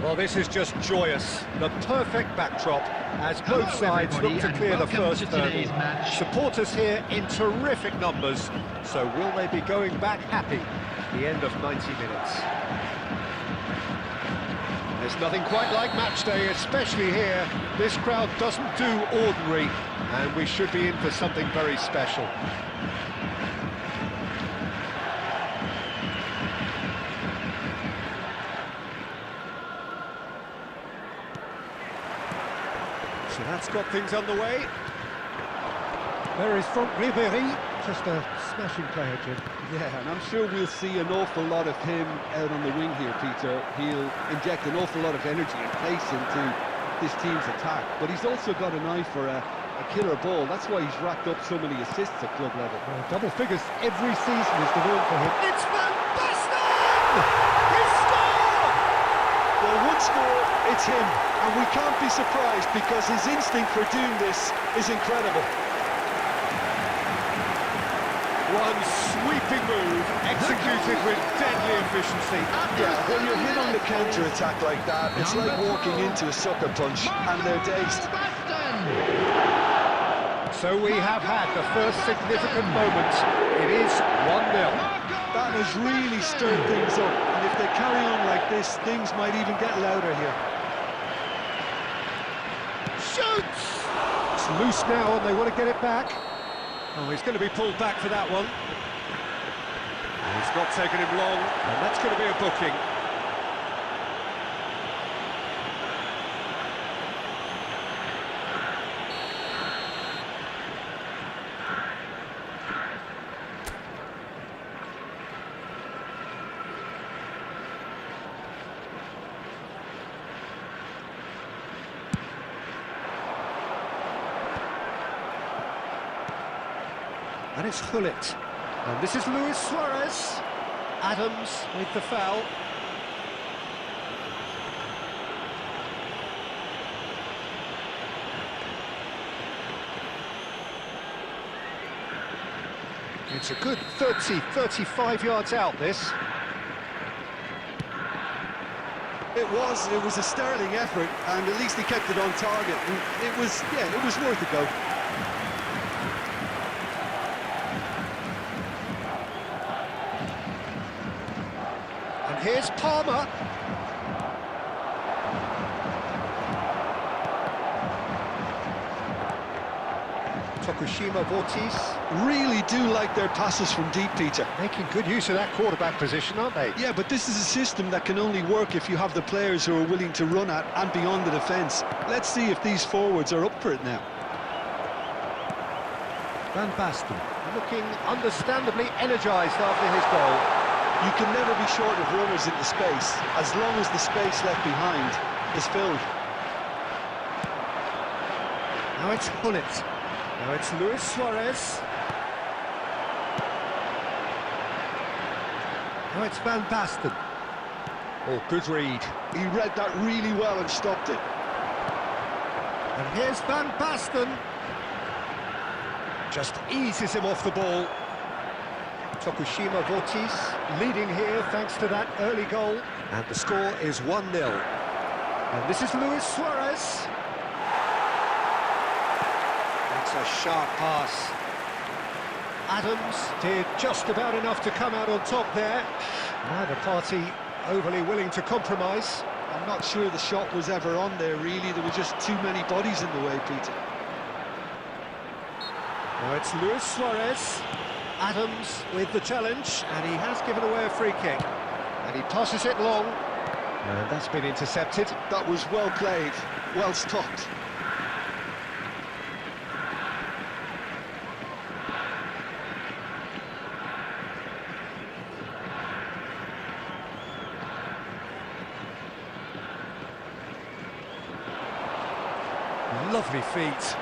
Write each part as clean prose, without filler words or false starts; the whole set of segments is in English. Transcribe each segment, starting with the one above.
Well, this is just joyous. The perfect backdrop as both sides look to clear the first hurdle. Supporters here in terrific numbers. So will they be going back happy at the end of 90 minutes? There's nothing quite like match day, especially here. This crowd doesn't do ordinary, and we should be in for something very special. So that's got things underway. There is Franck Ribéry, just a smashing player, Jim. Yeah, and I'm sure we'll see an awful lot of him out on the wing here, Peter. He'll inject an awful lot of energy and pace into this team's attack, but he's also got an eye for a killer ball. That's why he's racked up so many assists at club level. Well, double figures every season is the norm for him. It's Van Basten! He scored! Well, one score, it's him, and we can't be surprised because his instinct for doing this is incredible. One sweeping move, executed with deadly efficiency. Yeah, when you're hit on the counter-attack like that, it's like walking into a sucker punch, and they're dazed. So we have had the first significant moment. It is 1-0. That has really stirred things up, and if they carry on like this, things might even get louder here. Shoots! It's loose now, and they want to get it back. Oh, he's going to be pulled back for that one. It's not taken him long, and that's going to be a booking. And it's Gullit. And this is Luis Suarez. Adams with the foul. It's a good 30, 35 yards out, this. It was a sterling effort, and at least he kept it on target. And it was worth a go. Here's Palmer. Tokushima Vortis. Really do like their passes from deep, Peter. Making good use of that quarterback position, aren't they? Yeah, but this is a system that can only work if you have the players who are willing to run at and beyond the defence. Let's see if these forwards are up for it now. Van Basten. Looking understandably energised after his goal. You can never be short of runners into space, as long as the space left behind is filled. Now it's Gullit. Now it's Luis Suarez. Now it's Van Basten. Oh, good read. He read that really well and stopped it. And here's Van Basten. Just eases him off the ball. Tokushima Vortis leading here thanks to that early goal. And the score is 1-0. And this is Luis Suarez. That's a sharp pass. Adams did just about enough to come out on top there. Neither party overly willing to compromise. I'm not sure the shot was ever on there, really. There were just too many bodies in the way, Peter. Now it's Luis Suarez. Adams with the challenge, and he has given away a free kick. And he passes it long. And that's been intercepted. That was well played, well stopped. Lovely feet.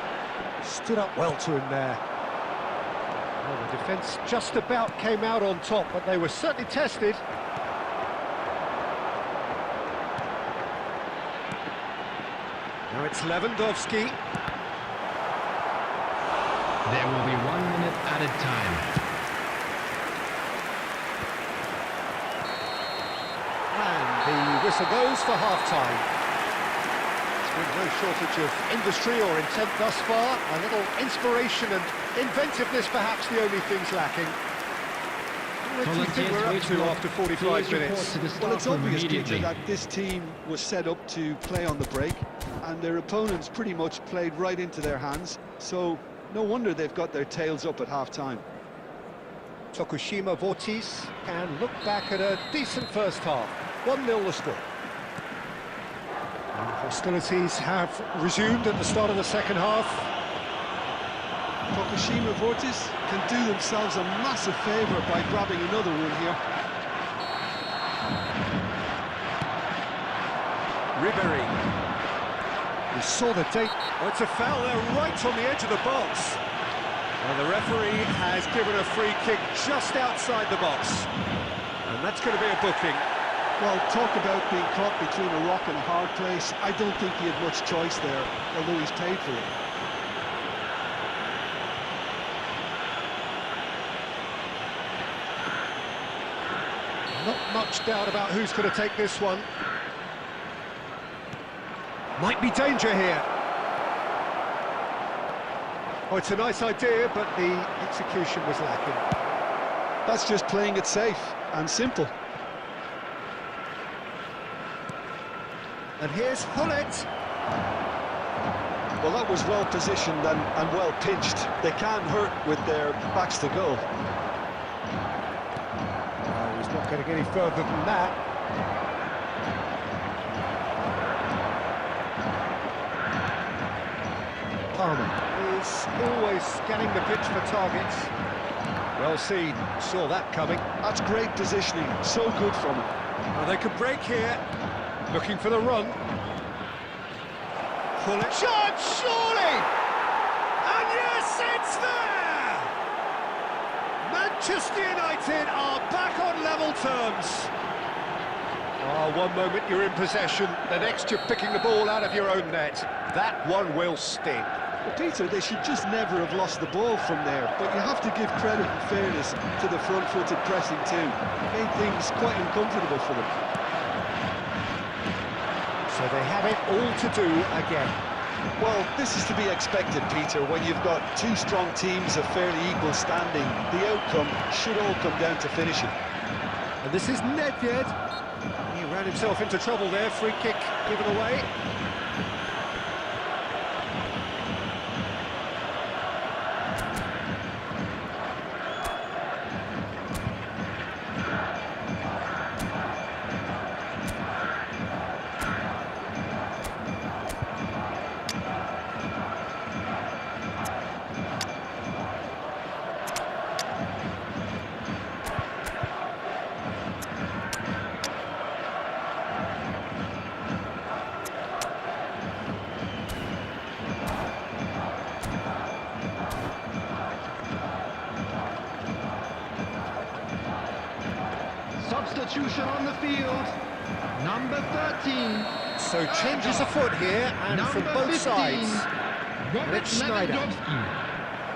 Stood up well to him there. Well, the defence just about came out on top, but they were certainly tested. Now it's Lewandowski. There will be 1 minute added time. And The whistle goes for half-time. There's been no shortage of industry or intent thus far. A little inspiration and inventiveness, perhaps the only things lacking. What do you think we're up to after 45 minutes? Well, it's obvious, Peter, that this team was set up to play on the break, and their opponents pretty much played right into their hands, so no wonder they've got their tails up at half-time. Tokushima Vortis can look back at a decent first half. 1-0 the score. And hostilities have resumed at the start of the second half. Tokushima Vortis can do themselves a massive favour by grabbing another one here. Ribery. We saw the date. Oh, it's a foul there right on the edge of the box. And the referee has given a free kick just outside the box. And that's going to be a booking. Well, talk about being caught between a rock and a hard place. I don't think he had much choice there, although he's paid for it. Not much doubt about who's going to take this one. Might be danger here. Oh, it's a nice idea, but the execution was lacking. That's just playing it safe and simple. And here's Hullet. Well, that was well positioned and well pinched. They can't hurt with their backs to goal. Oh, he's not getting any further than that. Palmer is always scanning the pitch for targets. Well seen, saw that coming. That's great positioning, so good from him. Well, they could break here, looking for the run. Pull it, shot, surely! And yes, it's there! Manchester United are back on level terms. One moment you're in possession, the next you're picking the ball out of your own net. That one will sting. Well, Peter, they should just never have lost the ball from there, but you have to give credit and fairness to the front-footed pressing too. It made things quite uncomfortable for them. So they have it all to do again. Well, this is to be expected, Peter, when you've got two strong teams of fairly equal standing. The outcome should all come down to finishing. And this is Nedved. He ran himself into trouble there, free kick given away. Substitution on the field, number 13. So changes afoot here, and number from both 15, sides. Robert Schneider. Lewandowski.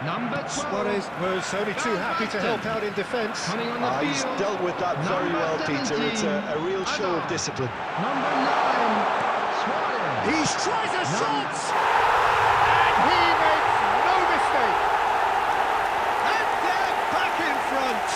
Number 12. Suarez was only too happy to help out in defence. Coming on the He's field, dealt with that very number well, Peter. 17, It's a real show of discipline. Number 9, Suarez. He tries a shot! And he makes no mistake! And they're back in front!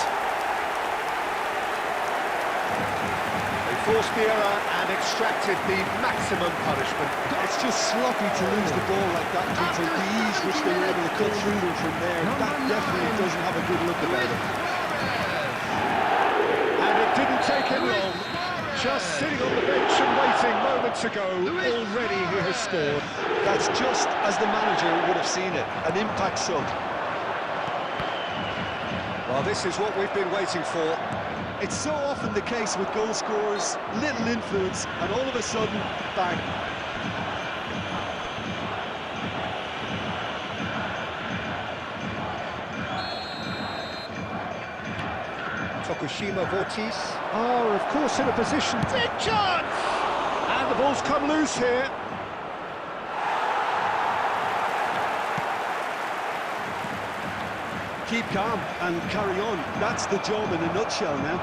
They forced the error and extracted the maximum punishment. It's just sloppy to lose the ball like that, Peter. The ease which they were able to cut through them from there, that definitely doesn't have a good look about it. And it didn't take him long. Just sitting on the bench and waiting moments ago, already he has scored. That's just as the manager would have seen it, an impact sub. Well, this is what we've been waiting for. It's so often the case with goal scorers, little influence, and all of a sudden, bang. Tokushima Vortis. Are, of course, in a position. Big chance! And the ball's come loose here. Keep calm and carry on. That's the job in a nutshell now.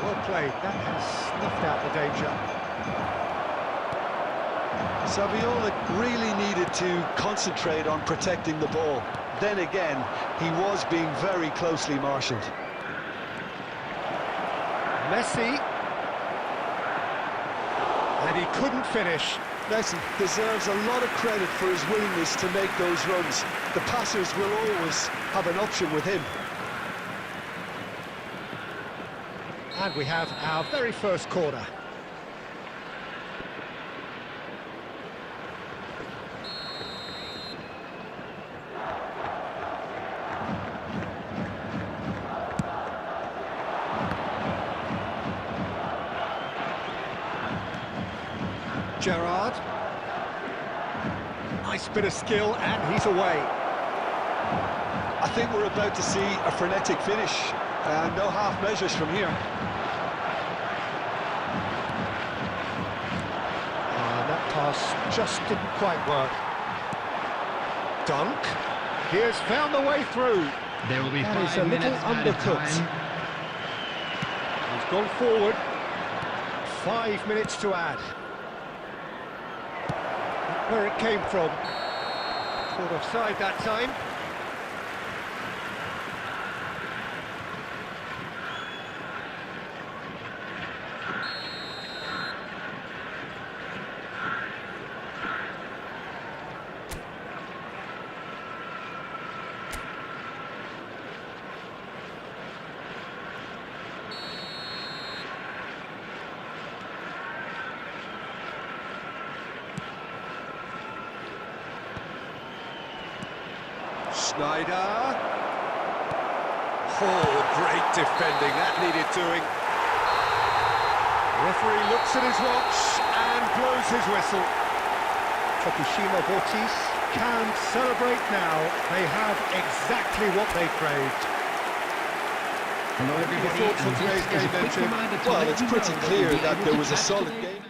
Well played, that has snuffed out the danger. Saviola really needed to concentrate on protecting the ball. Then again, he was being very closely marshalled. Messi. And he couldn't finish. Messi deserves a lot of credit for his willingness to make those runs. The passers will always have an option with him. And we have our very first corner. Gerrard. Nice bit of skill, and he's away. I think we're about to see a frenetic finish. No half measures from here. That pass just didn't quite work. Dunk. He has found the way through. There will be That is 5 a little minutes added undercooked. time. He's gone forward. 5 minutes to add. Where it came from. Caught offside that time. Schneider. Oh, great defending, that needed doing. Referee looks at his watch and blows his whistle. Tokushima Vortis can celebrate now. They have exactly what they craved. Hello everybody, Your thoughts on and today's this is game a quick then, Tim? reminder to Well, let it's you pretty know clear you'll be that able there to was a catch solid today. game.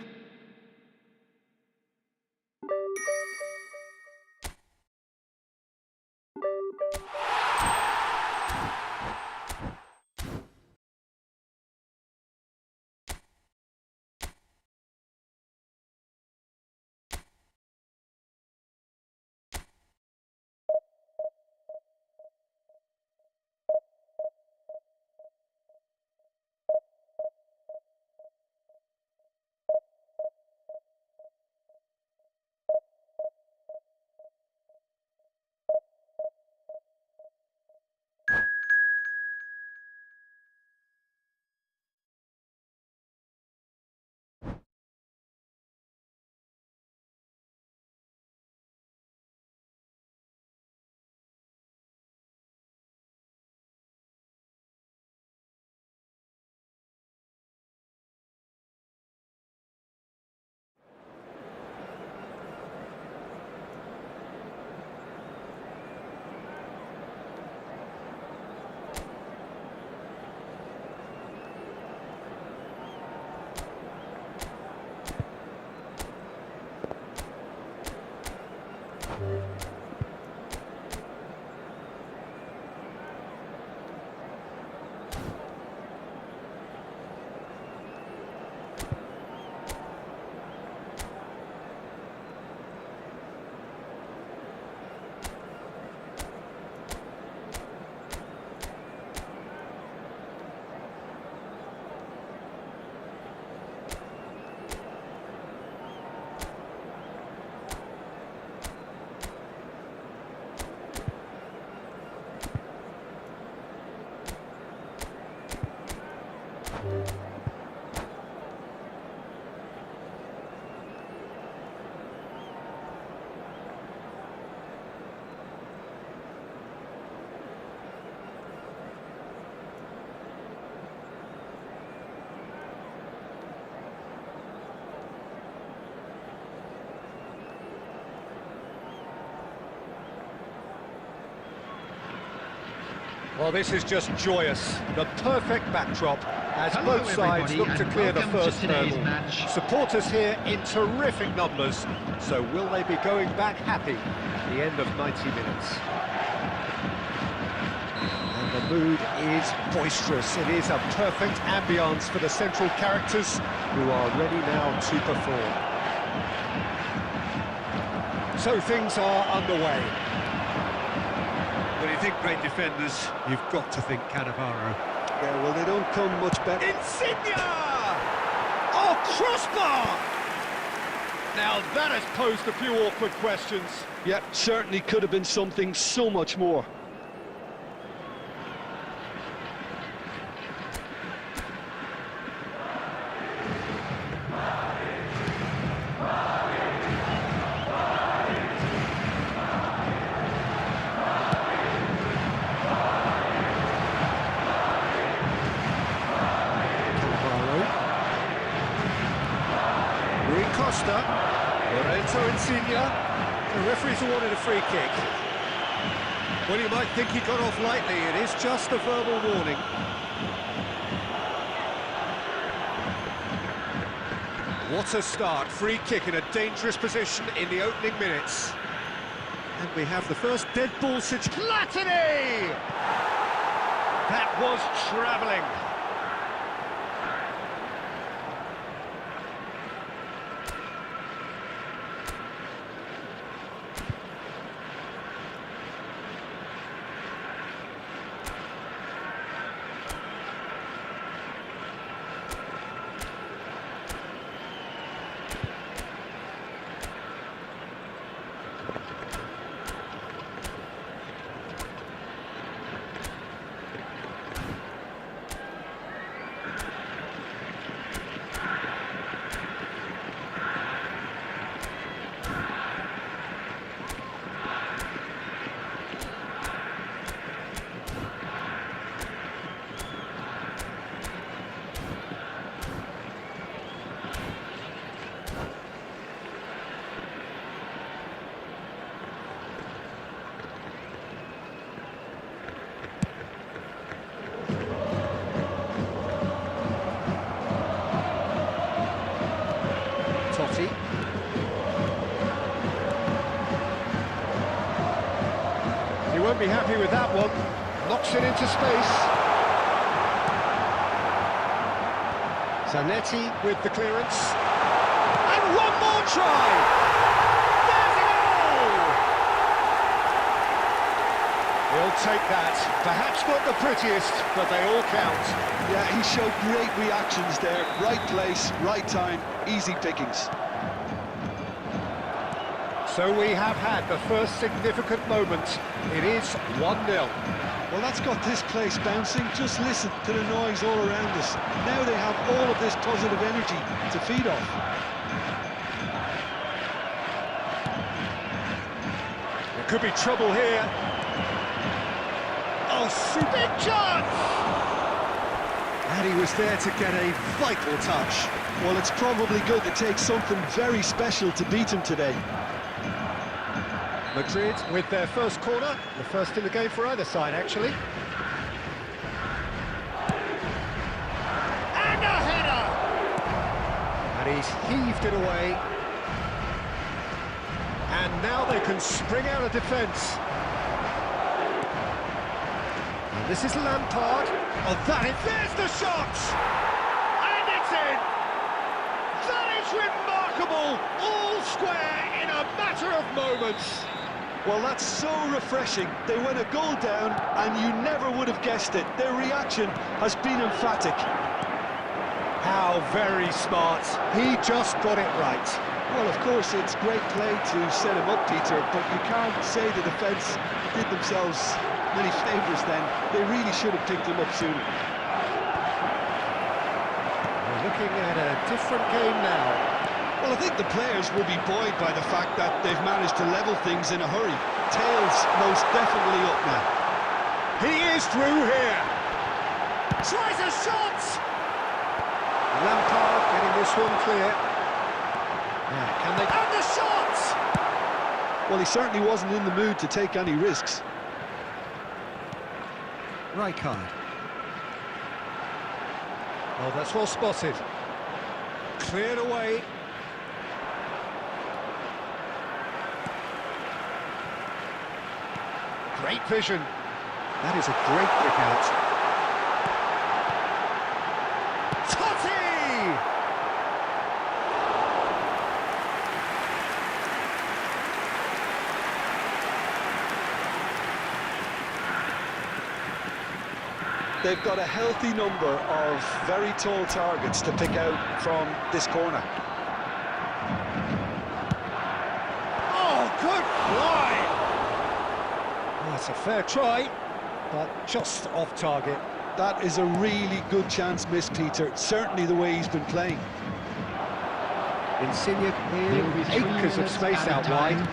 Well, this is just joyous. The perfect backdrop as Hello, both sides look everybody, to clear the and welcome to first today's hurdle. match. Supporters here in terrific numbers. So will they be going back happy at the end of 90 minutes? And the mood is boisterous. It is a perfect ambience for the central characters who are ready now to perform. So things are underway. When you think great defenders, you've got to think Cannavaro. Yeah, well, they don't come much better. Insigne! Oh, crossbar! Now that has posed a few awkward questions. Yeah, certainly could have been something so much more. Costa, Lorenzo Insigne. The referee's awarded a free kick. Well, you might think he got off lightly. It is just a verbal warning. What a start. Free kick in a dangerous position in the opening minutes. And we have the first dead ball since Platini! That was travelling. He won't be happy with that one. Knocks it into space. Zanetti with the clearance. And one more try! There's a goal! He'll take that. Perhaps not the prettiest, but they all count. Yeah, he showed great reactions there. Right place, right time, easy pickings. So we have had the first significant moment. It is 1-0. Well, that's got this place bouncing. Just listen to the noise all around us. Now they have all of this positive energy to feed off. There could be trouble here. Oh, big chance! And he was there to get a vital touch. Well, it's probably going to take something very special to beat him today. Madrid with their first corner, the first in the game for either side, actually. And a header! And he's heaved it away. And now they can spring out of defence. And this is Lampard. Oh, there's the shot! And it's in! That is remarkable! All square in a matter of moments. Well, that's so refreshing. They went a goal down, and you never would have guessed it. Their reaction has been emphatic. How very smart. He just got it right. Well, of course, it's great play to set him up, Peter, but you can't say the defence did themselves many favours then. They really should have picked him up sooner. We're looking at a different game now. Well, I think the players will be buoyed by the fact that they've managed to level things in a hurry. Tails most definitely up now. He is through here. Tries a shot. Lampard getting this one clear. Yeah, can they? And the shot! Well, he certainly wasn't in the mood to take any risks. Rijkaard. Oh, that's well spotted. Cleared away. Great vision. That is a great kick out. Totti! They've got a healthy number of very tall targets to pick out from this corner. Oh, good fly! That's a fair try, but just off target. That is a really good chance missed, Peter. Certainly the way he's been playing. Insigne There will be 3 acres of minutes space added out time. wide.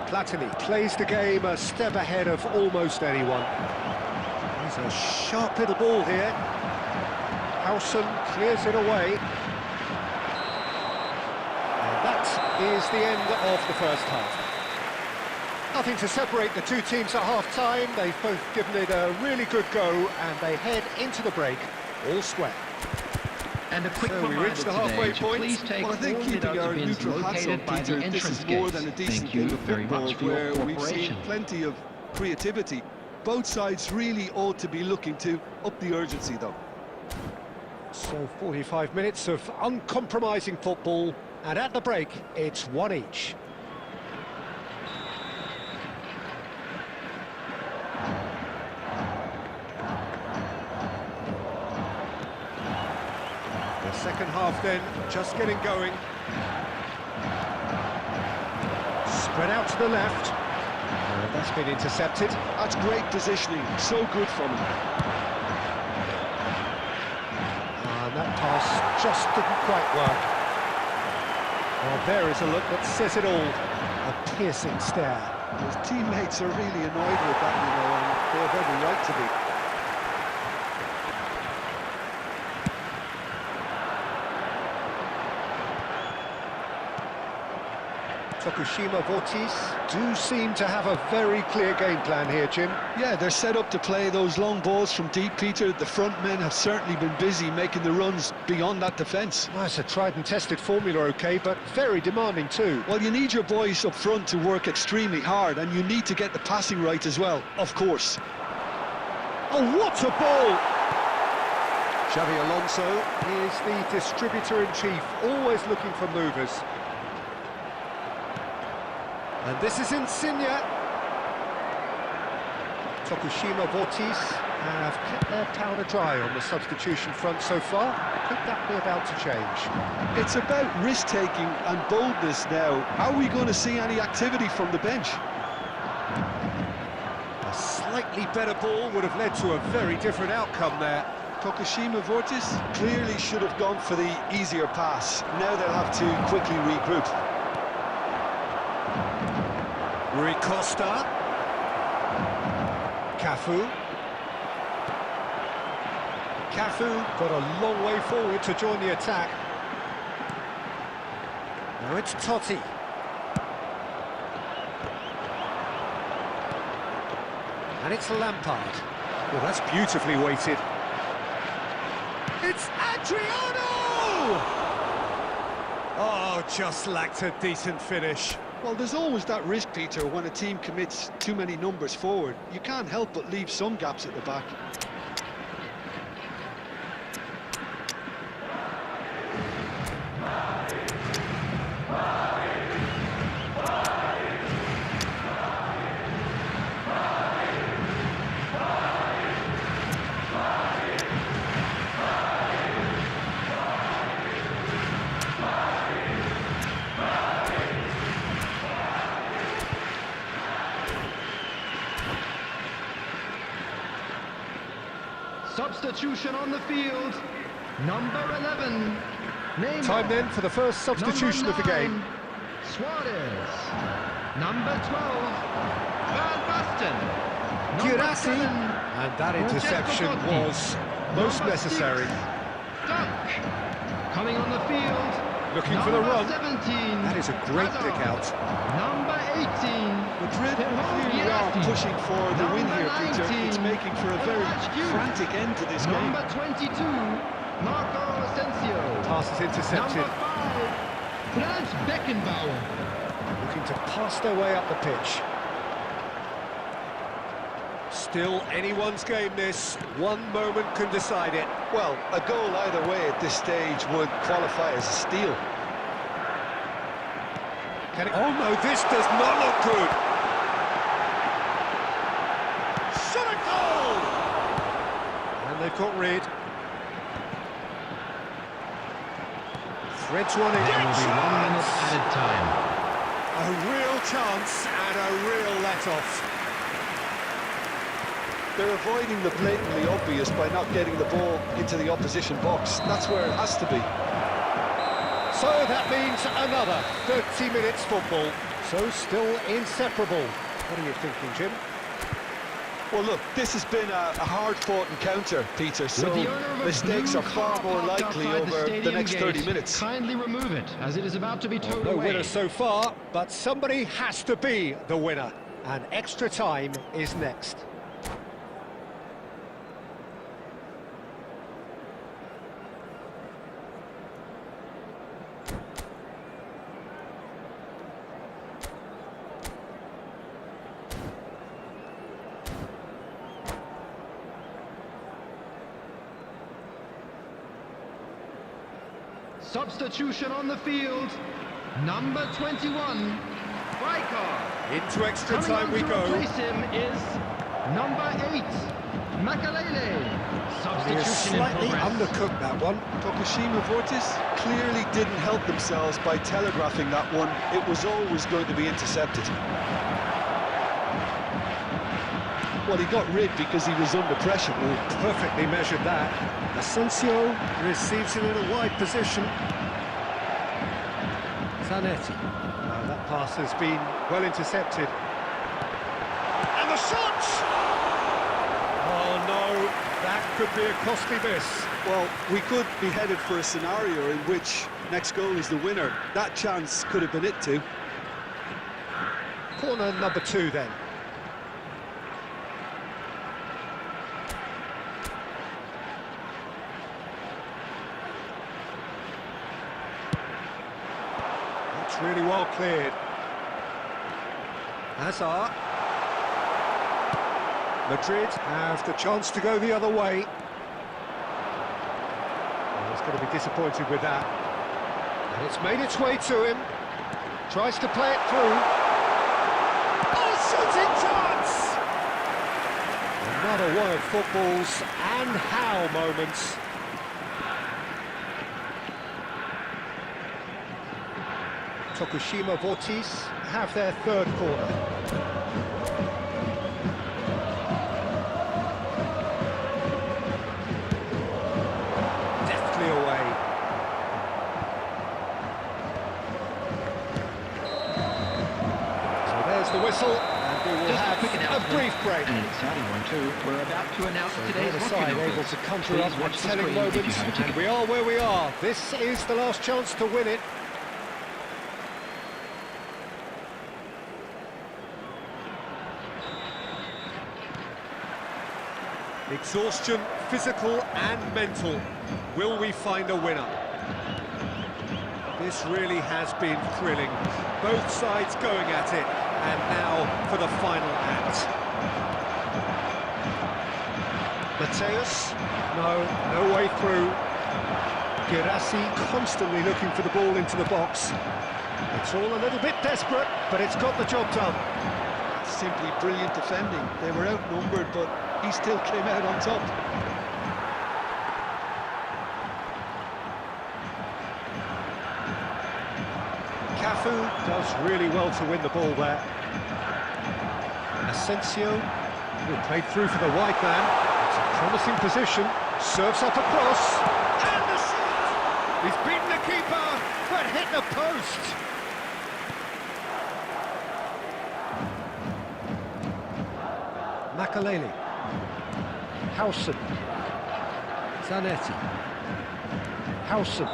Platini plays the game a step ahead of almost anyone. There's a sharp little ball here. Howson clears it away. And that is the end of the first half. Nothing to separate the two teams at half-time. They've both given it a really good go, and they head into the break all square. And a quick So we reminder reach the halfway today to point. please take Well, I think all keeping the our bins neutral hats on, located by the Peter, this entrance is more gates. than a decent Thank you game of very football much for your where we've seen cooperation. plenty of creativity. Both sides really ought to be looking to up the urgency, though. So 45 minutes of uncompromising football, and at the break, it's one each. The second half then, just getting going. Spread out to the left. That's been intercepted. That's great positioning. So good from him. And that pass just didn't quite work. Well, there is a look that says it all. A piercing stare. His teammates are really annoyed with that, you know, and they have every right to be. Tokushima Vortis do seem to have a very clear game plan here, Jim. Yeah, they're set up to play those long balls from deep, Peter. The front men have certainly been busy making the runs beyond that defence. Well, it's a tried and tested formula, OK, but very demanding too. Well, you need your boys up front to work extremely hard, and you need to get the passing right as well, of course. Oh, what a ball! Xavi Alonso is the distributor-in-chief, always looking for movers. And this is Insigne. Tokushima Vortis have kept their powder dry on the substitution front so far. Could that be about to change? It's about risk-taking and boldness now. Are we going to see any activity from the bench? A slightly better ball would have led to a very different outcome there. Tokushima Vortis? Clearly should have gone for the easier pass. Now they'll have to quickly regroup. Rui Costa. Cafu. Cafu got a long way forward to join the attack. Now it's Totti. And it's Lampard. Well, that's beautifully weighted. It's Adriano! Oh, just lacked a decent finish. Well, there's always that risk, Peter, when a team commits too many numbers forward. You can't help but leave some gaps at the back. Substitution on the field. Number 11. Neymar. Time then for the first substitution of the game. Suarez. Number 12. Van Basten. Number Girassi. 7. And that interception was most Number necessary. 6. Dunk. Coming on the field. Looking for the Number run. 17. That is a great Hazard. kick out. Number 18. Madrid clearly are pushing for the win here, Peter. It's making for a very frantic end to this game. Number 22, Marco Asensio. Pass is intercepted. Number 5, Franz Beckenbauer. Looking to pass their way up the pitch. Still anyone's game this. One moment can decide it. Well, a goal either way at this stage would qualify as a steal. Oh no, this does not look good. Shot a goal! And they've got rid. Threads one in. There will be 1 minute added time. A real chance and a real let-off. They're avoiding the blatantly obvious by not getting the ball into the opposition box. That's where it has to be. So that means another 30 minutes football. So still inseparable. What are you thinking, Jim? Well, look, this has been a hard-fought encounter, Peter, so mistakes are far more likely over the next 30 minutes. Kindly remove it, as it is about to be towed No away. winner so far, but somebody has to be the winner. And extra time is next. Substitution on the field. Number 21, Striker. Into extra Coming time on we to go. replace him is number 8, Makalele. He is Substitution in slightly progress. undercooked, that one. Tokushima Vortis clearly didn't help themselves by telegraphing that one. It was always going to be intercepted. Well, he got rid because he was under pressure. Perfectly measured that. Asensio receives it in a wide position. Zanetti. That pass has been well intercepted. And the shot! Oh no, that could be a costly miss. Well, we could be headed for a scenario in which next goal is the winner. That chance could have been it too. Corner number 2 then. That's really well cleared. Hazard. Madrid have the chance to go the other way. Oh, he's going to be disappointed with that. And it's made its way to him. Tries to play it through. Oh, shooting chance! Another one of football's and how moments. Tokushima Vortis have their third corner. Deftly away. So there's the whistle, and we will Just a have quick a announcement. brief break. And an exciting one too. We're about to announce So today's the other hockey side able numbers. to conjure Please up the watch the telling screen if you moments, have a and ticket. we are where we are. This is the last chance to win it. Exhaustion, physical and mental. Will we find a winner? This really has been thrilling. Both sides going at it, and now for the final act. Mateus, no way through. Girassi constantly looking for the ball into the box. It's all a little bit desperate, but it's got the job done. Simply brilliant defending. They were outnumbered, but he still came out on top. Cafu does really well to win the ball there. Asensio, who played through for the wide man. It's a promising position. Serves up a cross. And the shot! He's beaten the keeper, but hit the post. Makalele. Howson. Zanetti. Howson.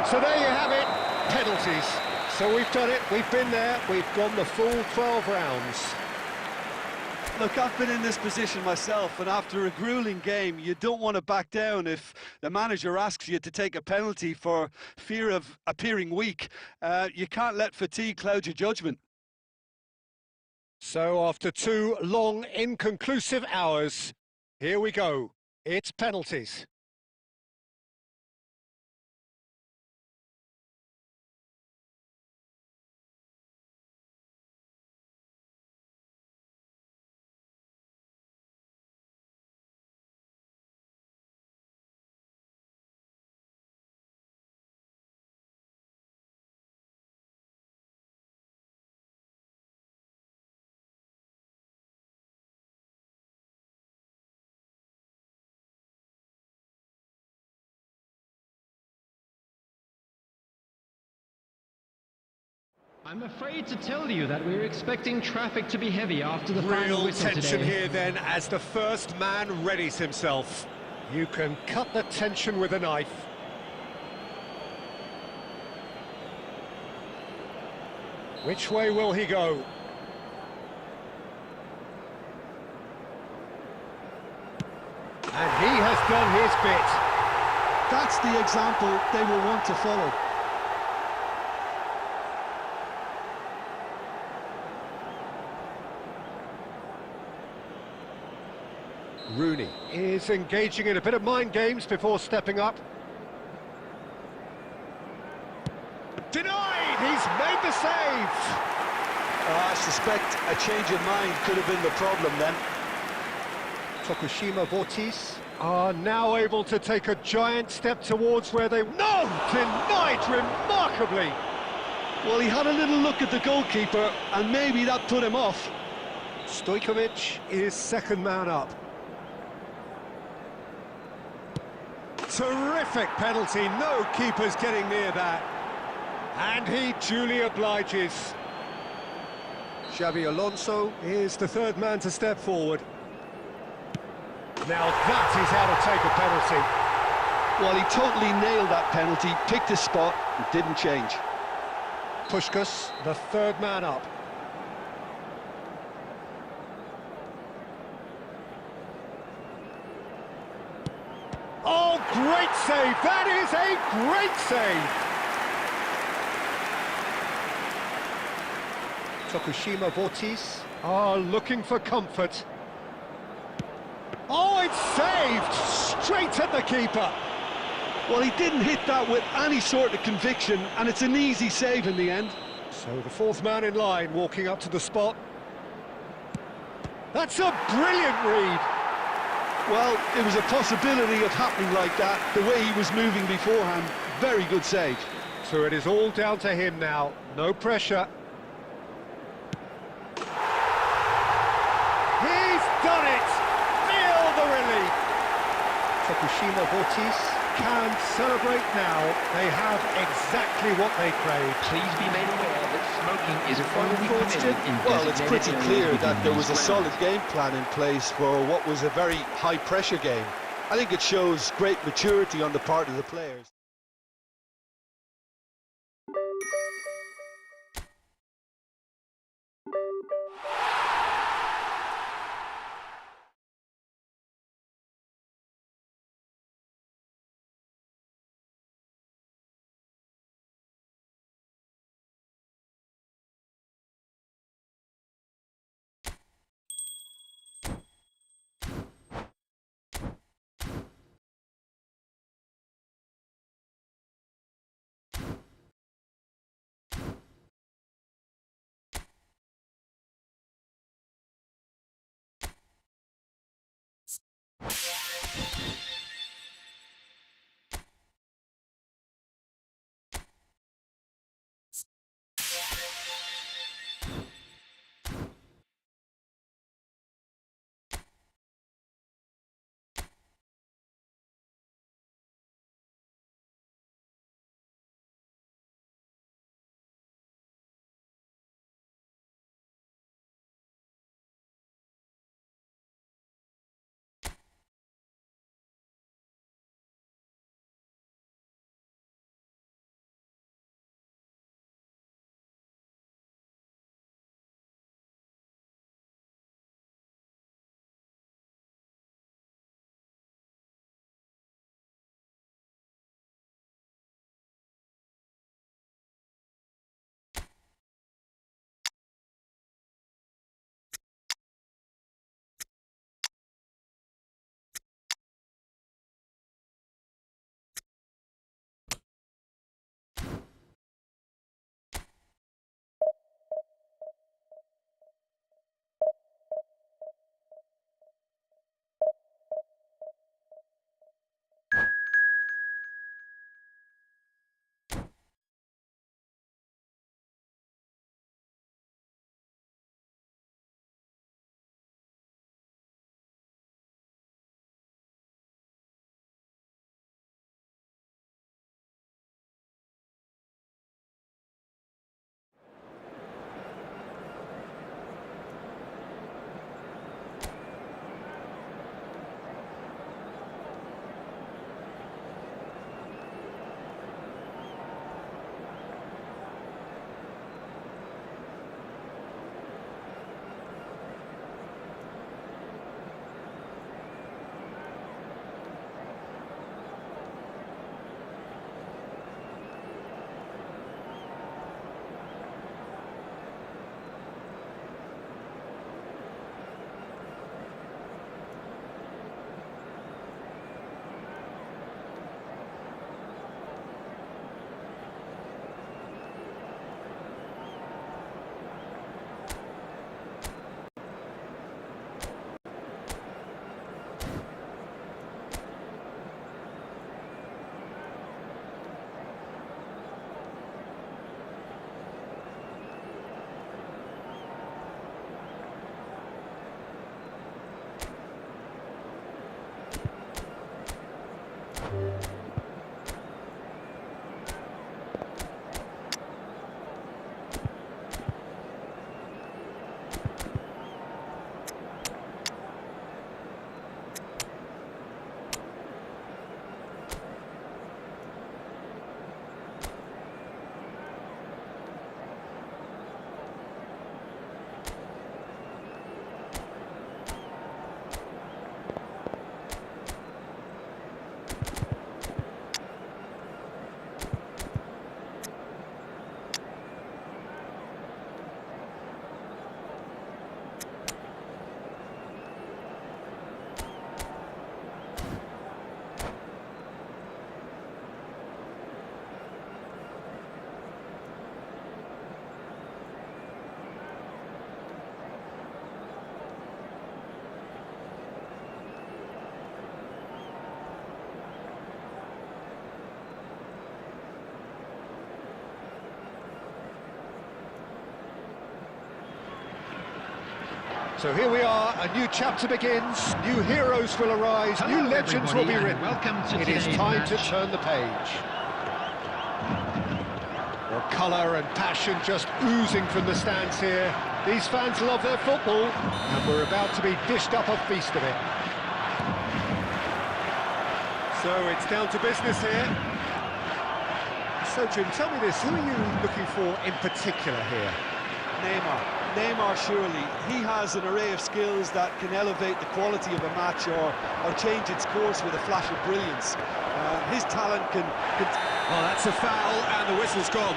So there you have it, penalties. So we've done it, we've been there, we've gone the full 12 rounds. Look, I've been in this position myself, and after a grueling game, you don't want to back down if the manager asks you to take a penalty for fear of appearing weak. You can't let fatigue cloud your judgment. So after 2 long, inconclusive hours, here we go. It's penalties. I'm afraid to tell you that we're expecting traffic to be heavy after the final Real whistle tension today. here then as the first man readies himself. You can cut the tension with a knife. Which way will he go? And he has done his bit. That's the example they will want to follow. Rooney is engaging in a bit of mind games before stepping up. Denied! He's made the save! I suspect a change of mind could have been the problem then. Tokushima Vortis are now able to take a giant step towards where they... No! Denied remarkably! Well, he had a little look at the goalkeeper, and maybe that put him off. Stojkovic is second man up. Terrific penalty, no keeper's getting near that. And he duly obliges. Xabi Alonso is the third man to step forward. Now that is how to take a penalty. Well, he totally nailed that penalty, picked his spot, and didn't change. Puskás, the third man up. Oh, great save! That is a great save! Tokushima Vortis are looking for comfort. Oh, it's saved! Straight at the keeper! Well, he didn't hit that with any sort of conviction, and it's an easy save in the end. So the fourth man in line walking up to the spot. That's a brilliant read! Well, it was a possibility of happening like that, the way he was moving beforehand. Very good save. So it is all down to him now, no pressure. He's done it! Feel the relief! Tokushima Vortis can celebrate now. They have exactly what they crave. Please be made aware that smoking is only thoughts, permitted Jim? in Well, it's pretty designated clear areas that there within was a these solid grounds. game plan in place for what was a very high-pressure game. I think it shows great maturity on the part of the players. So here we are, a new chapter begins, new heroes will arise, Hello, new legends will be everybody, written. and welcome to It is today's time to match. turn the page. Well, colour and passion just oozing from the stands here. These fans love their football, and we're about to be dished up a feast of it. So it's down to business here. So Jim, tell me this, who are you looking for in particular here? Neymar, surely. He has an array of skills that can elevate the quality of a match or change its course with a flash of brilliance. His talent can... Oh, that's a foul, and the whistle's gone.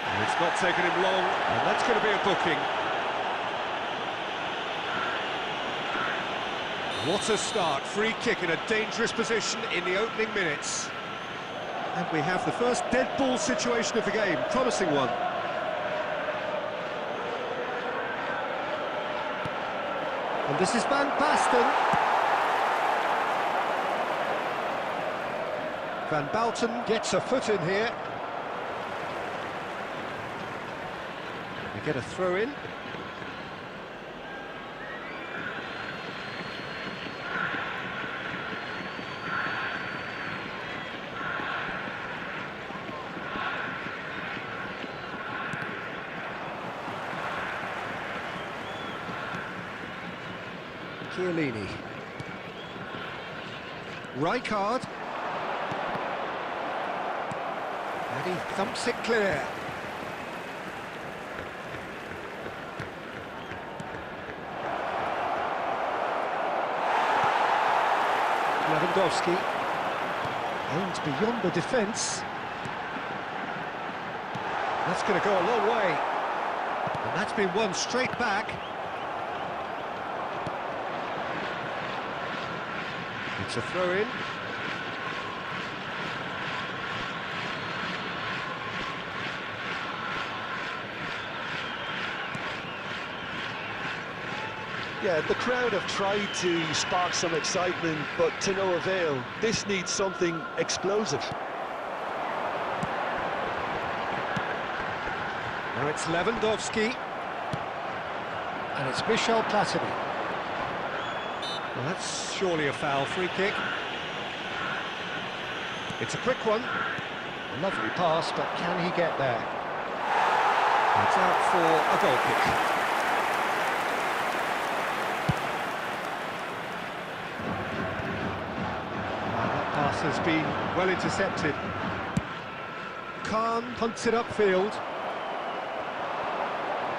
And it's not taken him long, and that's going to be a booking. What a start, free kick in a dangerous position in the opening minutes. And we have the first dead ball situation of the game, promising one. And this is Van Basten. Van Basten gets a foot in here. They get a throw in. Chiellini. Rijkaard. And he thumps it clear. Lewandowski. Aims beyond the defence. That's going to go a long way. And that's been won straight back. It's a throw-in. Yeah, the crowd have tried to spark some excitement, but to no avail. This needs something explosive. Now it's Lewandowski. And it's Michel Platini. Well, that's surely a foul, free kick. It's a quick one. A lovely pass, but can he get there? It's out for a goal kick. That pass has been well intercepted. Khan punts it upfield.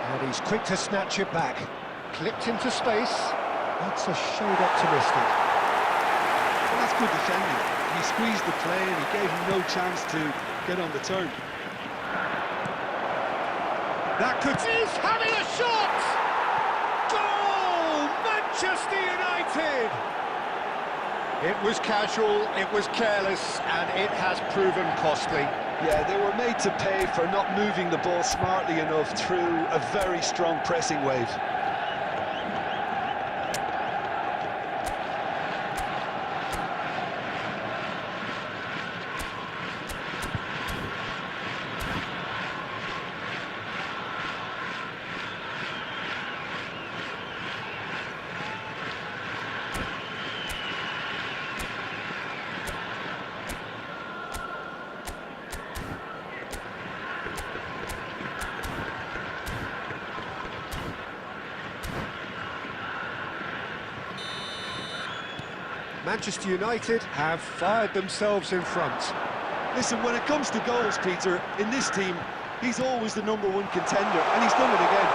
And he's quick to snatch it back. Clipped into space. That's a shade optimistic. Well, that's good defending. He squeezed the play and he gave him no chance to get on the turn. That could... He's having a shot! Goal! Manchester United! It was casual, it was careless, and it has proven costly. Yeah, they were made to pay for not moving the ball smartly enough through a very strong pressing wave. Manchester United have fired themselves in front. Listen, when it comes to goals, Peter, in this team, he's always the #1 contender, and he's done it again.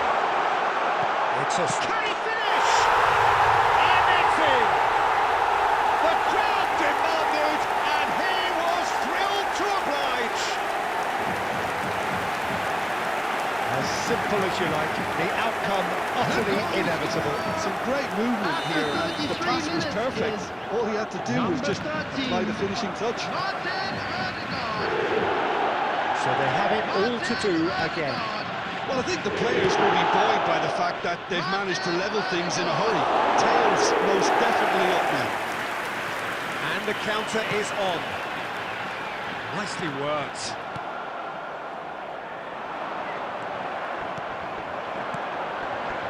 It's a... Can he finish? Anything! The crowd demanded, and he was thrilled to oblige. As simple as you like, the outcome utterly inevitable. Some great movement here. The pass was perfect. All he had to do was just apply the finishing touch. So they have it all to do again. Well, I think the players will be buoyed by the fact that they've managed to level things in a hurry. Tails most definitely up now. And the counter is on. Nicely worked.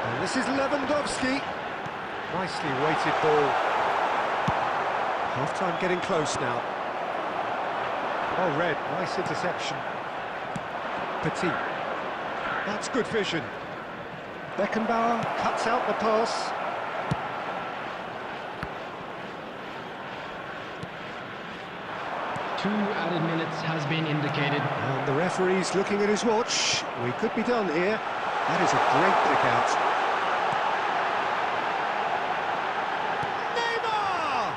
And this is Lewandowski. Nicely weighted ball. Half-time getting close now. Oh, Red, nice interception. Petit. That's good vision. Beckenbauer cuts out the pass. Two added minutes has been indicated. And the referee's looking at his watch. We could be done here. That is a great pick out. Neymar!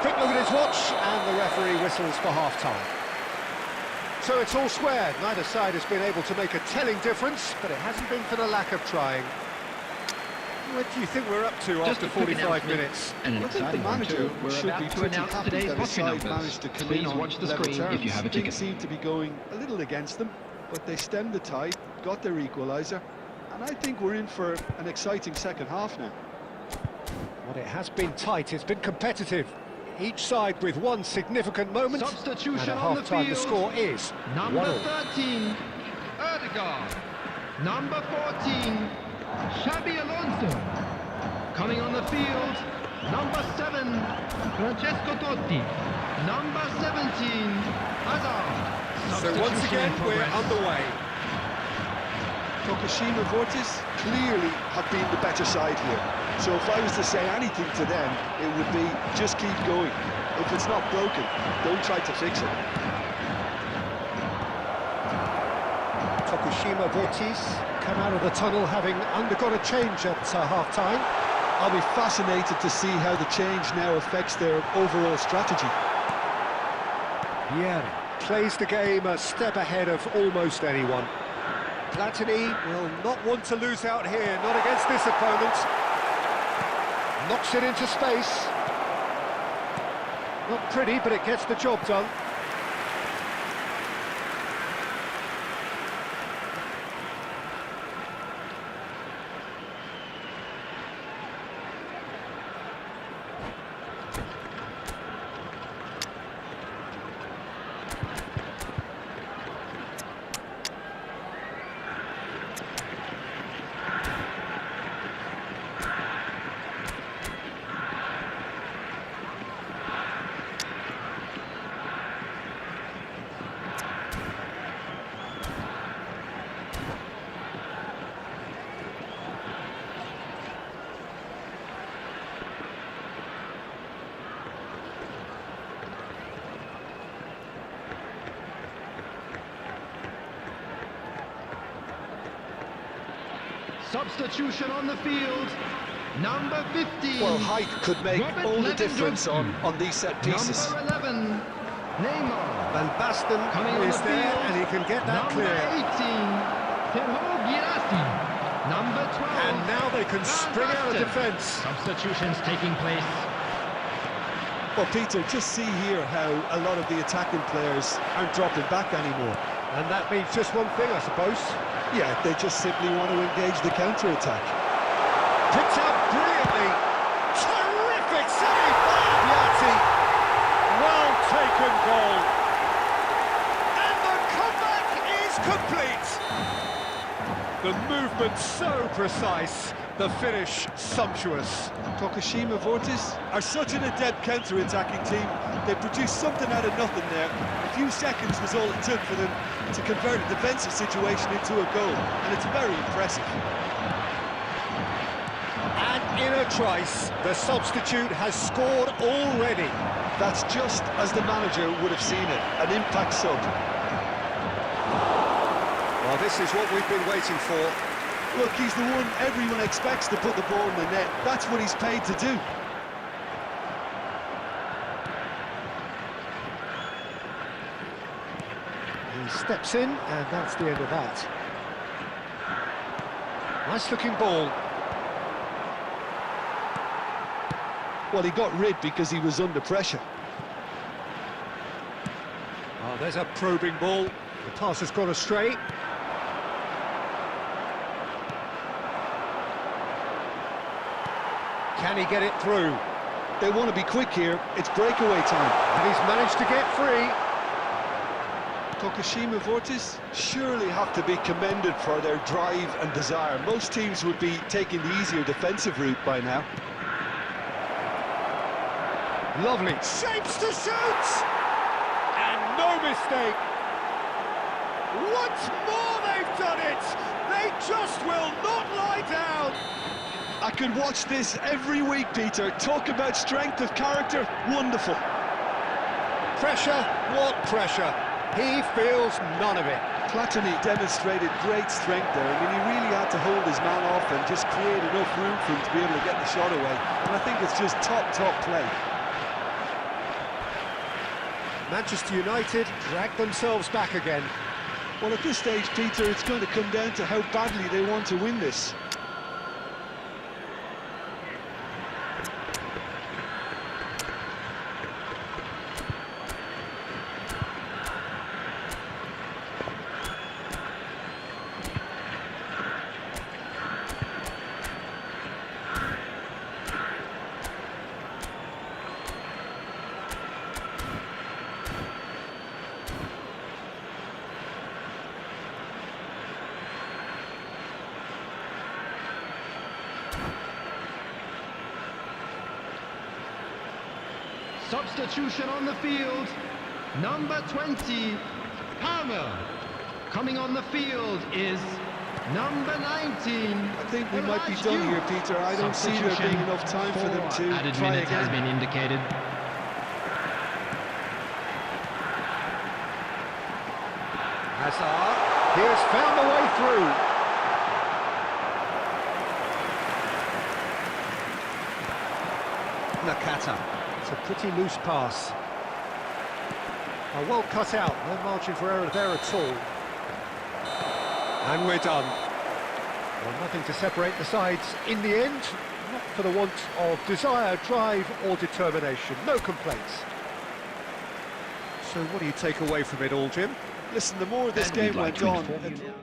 Quick look at his watch, and the referee whistles for half-time. So it's all square. Neither side has been able to make a telling difference, but it hasn't been for the lack of trying. What do you think we're up to after 45 minutes? And an I think the exciting one manager too. We're should be about to pretty announce happy today's that his watching side numbers. managed to come Please in on watch the level screen terms. if you have a ticket. Things seemed to be going a little against them, but they stemmed the tide, got their equaliser, and I think we're in for an exciting second half now. Well, it has been tight, it's been competitive. Each side with one significant moment. Substitution and at on the half-time the field. score is Number 1-1. 13, Erdegaard. Number 14, Xabi Alonso. Coming on the field, number 7, Francesco Totti. Number 17, Hazard. So once Substitution again, in we're progress. underway. Tokushima Vortis clearly have been the better side here. So if I was to say anything to them, it would be just keep going. If it's not broken, don't try to fix it. Tokushima Vortis come out of the tunnel having undergone a change at half-time. I'll be fascinated to see how the change now affects their overall strategy. Vieri plays the game a step ahead of almost anyone. Platini will not want to lose out here, not against this opponent. Knocks it into space. Not pretty, but it gets the job done. Substitution on the field, number 15. Well, height could make Robert all the difference Lewandowski. on these set pieces. Number 11, Neymar. Van Basten Coming on is the there, field, and he can get that number clear. 18, Sergio Girassi. Number 12. And now they can Van spring out of Basten. defence. Substitutions taking place. Well, Peter, just see here how a lot of the attacking players aren't dropping back anymore. And that means just one thing, I suppose. Yeah, they just simply want to engage the counter-attack. Picked out brilliantly. Terrific save by Abbiati. Well taken goal. And the comeback is complete. The movement so precise, the finish sumptuous. Tokushima Vortis Are such an adept counter-attacking team. They produced something out of nothing there. A few seconds was all it took for them to convert a defensive situation into a goal, and it's very impressive. And in a trice. The substitute has scored already. That's just as the manager would have seen it, an impact sub. Well, this is what we've been waiting for. Look, he's the one everyone expects to put the ball in the net. That's what he's paid to do. He steps in, and that's the end of that. Nice looking ball. Well, he got rid because he was under pressure. Oh, there's a probing ball. The pass has gone astray. Can he get it through? They want to be quick here. It's breakaway time. And he's managed to get free. Tokushima Vortis? Surely have to be commended for their drive and desire. Most teams would be taking the easier defensive route by now. Lovely. Shapes to shoot! And no mistake. Once more they've done it! They just will not lie down! I could watch this every week, Peter. Talk about strength of character. Wonderful. Pressure? What pressure? He feels none of it. Platini demonstrated great strength there. I mean, he really had to hold his man off and just create enough room for him to be able to get the shot away. And I think it's just top play. Manchester United drag themselves back again. Well, at this stage, Peter, it's going to come down to how badly they want to win this. Substitution on the field. Number 20, Palmer. Coming on the field is number 19. I think we might be done here, Peter. I don't see there being enough time for them to added try minutes has again. been indicated. Hazard, he has found the way through. Nakata. It's a pretty loose pass. Well cut out, no margin for error there at all. And we're done. Well, nothing to separate the sides in the end, not for the want of desire, drive or determination. No complaints. So what do you take away from it all, Jim? Listen, the more this And game we'd like went to on... inform you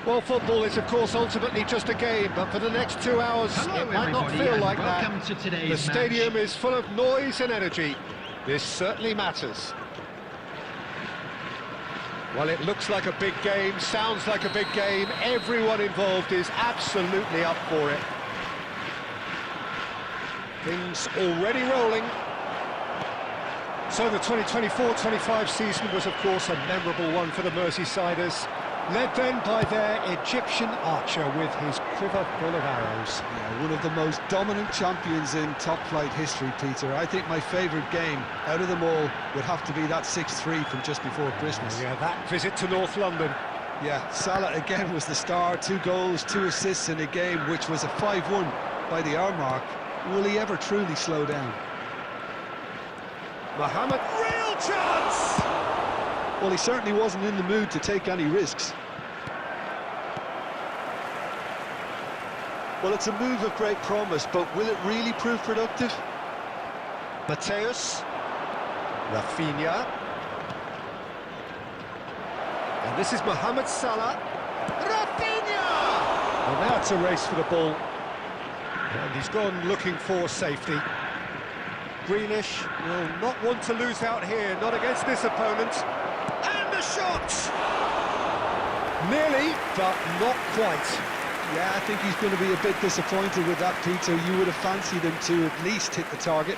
Well, football is, of course, ultimately just a game, but for the next 2 hours, Hello, it might not everybody, feel and like that. welcome to today's The stadium match. is full of noise and energy. This certainly matters. Well, it looks like a big game, sounds like a big game. Everyone involved is absolutely up for it. Things already rolling. So the 2024-25 season was, of course, a memorable one for the Merseysiders, led then by their Egyptian archer with his quiver full of arrows. Yeah, one of the most dominant champions in top-flight history, Peter. I think my favourite game out of them all would have to be that 6-3 from just before Christmas. Yeah, that visit to North London. Yeah, Salah again was the star. 2 goals, 2 assists in a game which was a 5-1 by the hour mark. Will he ever truly slow down? Mohammed, real chance! Well, he certainly wasn't in the mood to take any risks. Well, it's a move of great promise, but will it really prove productive? Mateus, Rafinha, and this is Mohamed Salah. Rafinha! Well, now it's a race for the ball, and he's gone looking for safety. Grealish will not want to lose out here, not against this opponent. And the shot! Nearly, but not quite. Yeah, I think he's going to be a bit disappointed with that, Peter. You would have fancied him to at least hit the target.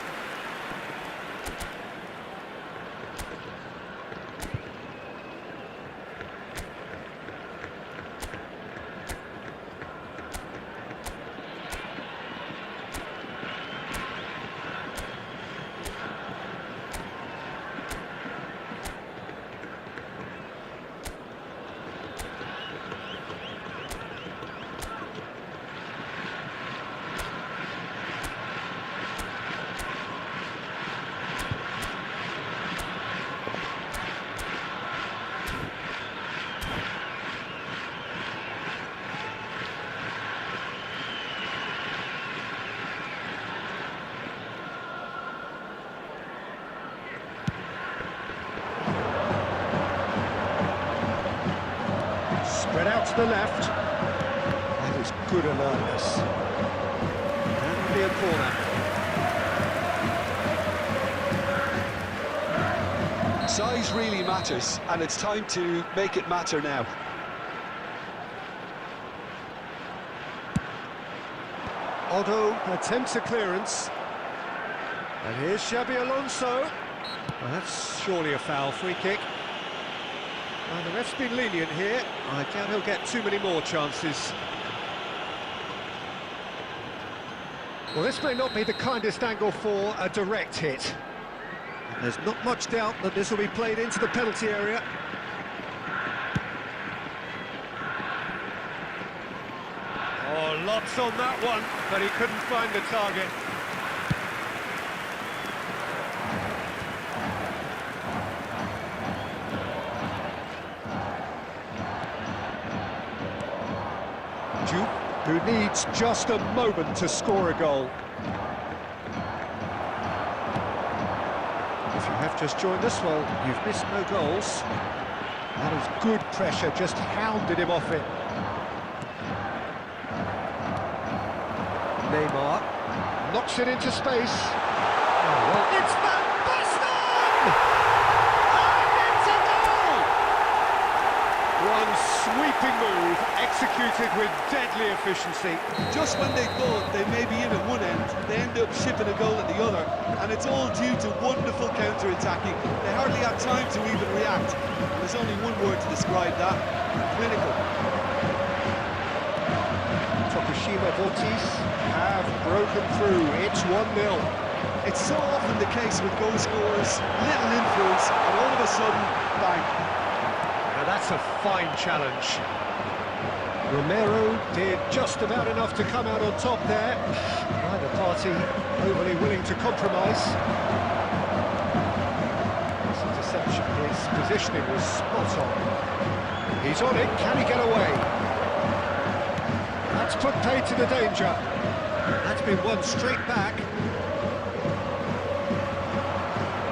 Spread out to the left. That is good alertness. And it'll be a corner. Size really matters, and it's time to make it matter now. Otto attempts a clearance. And here's Xabi Alonso. Well, that's surely a foul, free kick. Well, the ref's been lenient here. I doubt he'll get too many more chances. Well, this may not be the kindest angle for a direct hit. There's not much doubt that this will be played into the penalty area. Oh, lots on that one, but he couldn't find the target. Who needs just a moment to score a goal. If you have just joined us, well, you've missed no goals. That is good pressure, just hounded him off it. Neymar knocks it into space. Oh, well, it's Van Basten! And it's a goal! One sweeping move, executed with deadly efficiency. Just when they thought they may be in at one end, they end up shipping a goal at the other, and it's all due to wonderful counter-attacking. They hardly had time to even react. There's only one word to describe that: clinical. Tokushima Vortis have broken through. It's 1-0. It's so often the case with goal scorers, little influence, and all of a sudden, bang. that's a fine challenge. Romero did just about enough to come out on top there. Neither party overly willing to compromise. This interception, his positioning was spot on. He's on it, can he get away? That's put paid to the danger. That's been won straight back.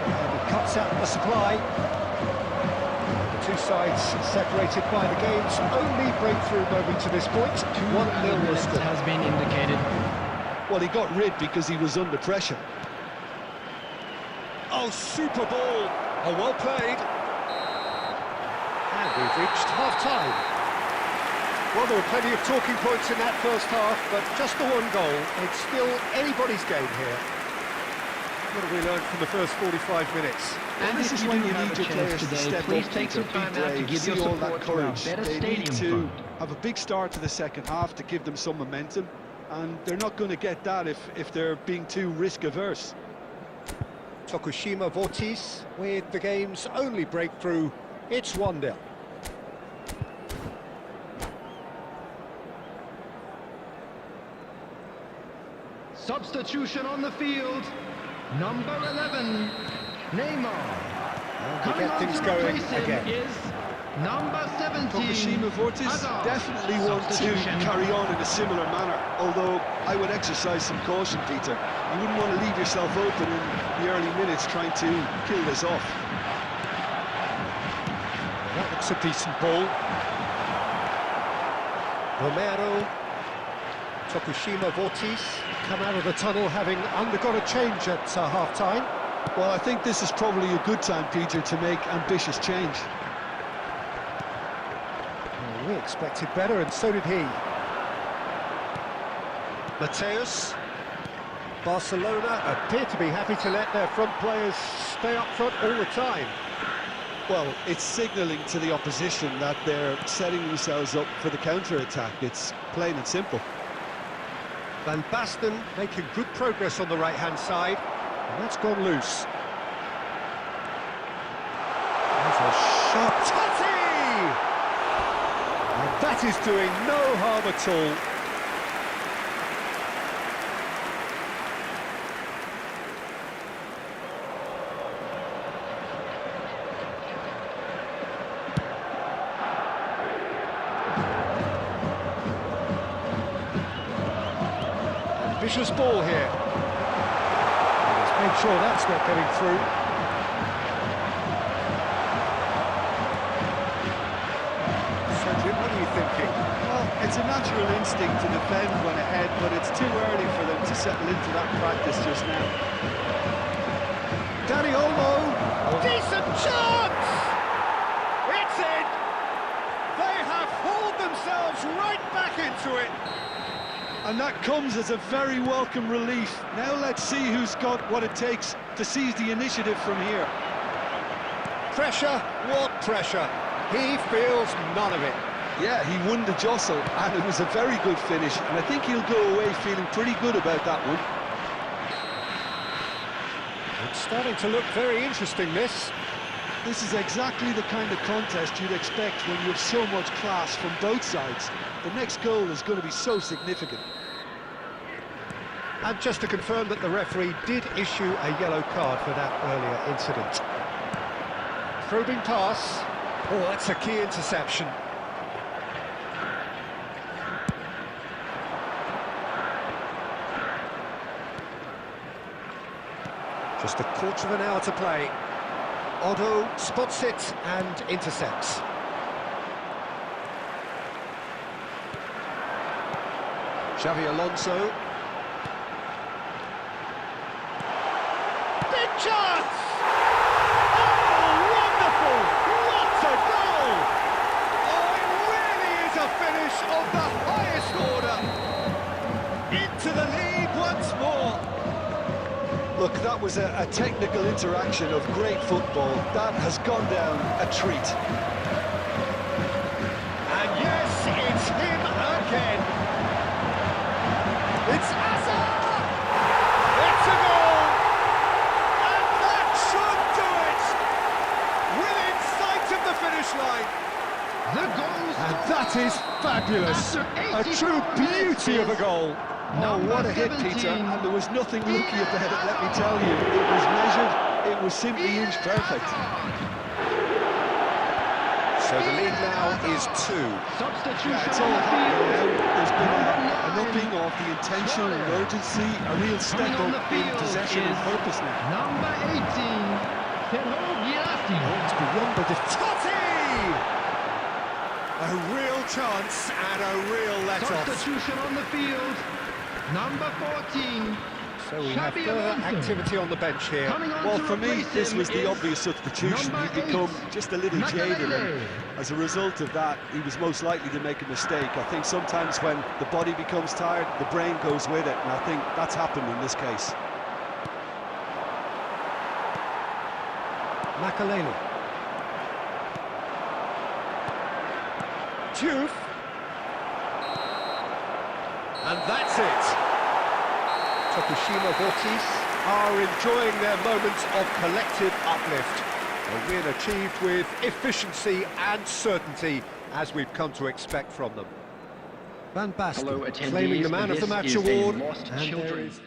And he cuts out the supply. The two sides separated by the game's only breakthrough moment to this point. 1-0 was scored. Has been indicated. Well, he got rid because he was under pressure. Oh, super ball! Oh, well played. And we've reached half-time. Well, there were plenty of talking points in that first half, but just the one goal. It's still anybody's game here. What have we learned from the first 45 minutes? And this is when you need your players to step please up, take Peter, some time be out to brave, give see your all that support to our courage. better They stadium need to fund. have a big start to the second half to give them some momentum, and they're not going to get that if they're being too risk-averse. Tokushima Vortis with the game's only breakthrough. It's 1-0. Substitution on the field. Number 11, Neymar. And we Coming get on things to going replace him again. is number 17. Tokushima Vortis Hazard. definitely want to Substitution. carry on in a similar manner, although I would exercise some caution, Peter. You wouldn't want to leave yourself open in the early minutes trying to kill this off. That looks a decent ball. Romero, Tokushima Vortis come out of the tunnel having undergone a change at half-time. Well, I think this is probably a good time, Peter, to make ambitious change. Well, we expected better, and so did he. Mateus. Barcelona appear to be happy to let their front players stay up front all the time. Well, it's signalling to the opposition that they're setting themselves up for the counter-attack. It's plain and simple. Van Basten making good progress on the right-hand side, and that's gone loose. There's a sharp touchy! And that is doing no harm at all. Ambitious ball here. Let's make sure that's not getting through. So, Jim, what are you thinking? Well, it's a natural instinct to defend when ahead, but it's too early for them to settle into that practice just now. Danny Olmo, decent chance! It's in! They have hauled themselves right back into it. And that comes as a very welcome relief. Now let's see who's got what it takes to seize the initiative from here. Pressure, what pressure? He feels none of it. Yeah, he won the jostle, and it was a very good finish, and I think he'll go away feeling pretty good about that one. It's starting to look very interesting, this. This is exactly the kind of contest you'd expect when you have so much class from both sides. The next goal is going to be so significant. And just to confirm that the referee did issue a yellow card for that earlier incident. Probing pass. Oh, that's a key interception. Just a quarter of an hour to play. Otto spots it and intercepts. Xavi Alonso. Big chance! Oh, wonderful! What a goal! Oh, it really is a finish of the highest order. Into the lead once more. Look, that was a technical interaction of great football. That has gone down a treat. And yes, it's him again. It's Hazard! It's a goal! And that should do it! Within sight of the finish line. The goal And that is fabulous. A true beauty of a goal. Oh, what a hit, Peter. And there was nothing lucky about it, let me tell you. It was measured, it was simply inch perfect. So the lead now is 2. Substitution It's on all the happening now. field. There's been an upping of the intention and urgency, a real step Coming on the up in field possession and is purpose now. Number 18, Girassi. It's beyond the Totti! A real chance and a real let-off. Substitution on the field. Number 14. So we have Xabi further Alonso. activity on the bench here. Coming on Well, to for me, replace this him was the is obvious substitution. number He'd become 8, just a little jaded, and Makelele. as a result of that, he was most likely to make a mistake. I think sometimes when the body becomes tired, the brain goes with it, and I think that's happened in this case. Makelele. Diouf. And that's it. Tokushima Vortis are enjoying their moments of collective uplift. A win achieved with efficiency and certainty, as we've come to expect from them. Van Basten Hello, attendees. claiming the man of the This match is a award. Lost And there Children. is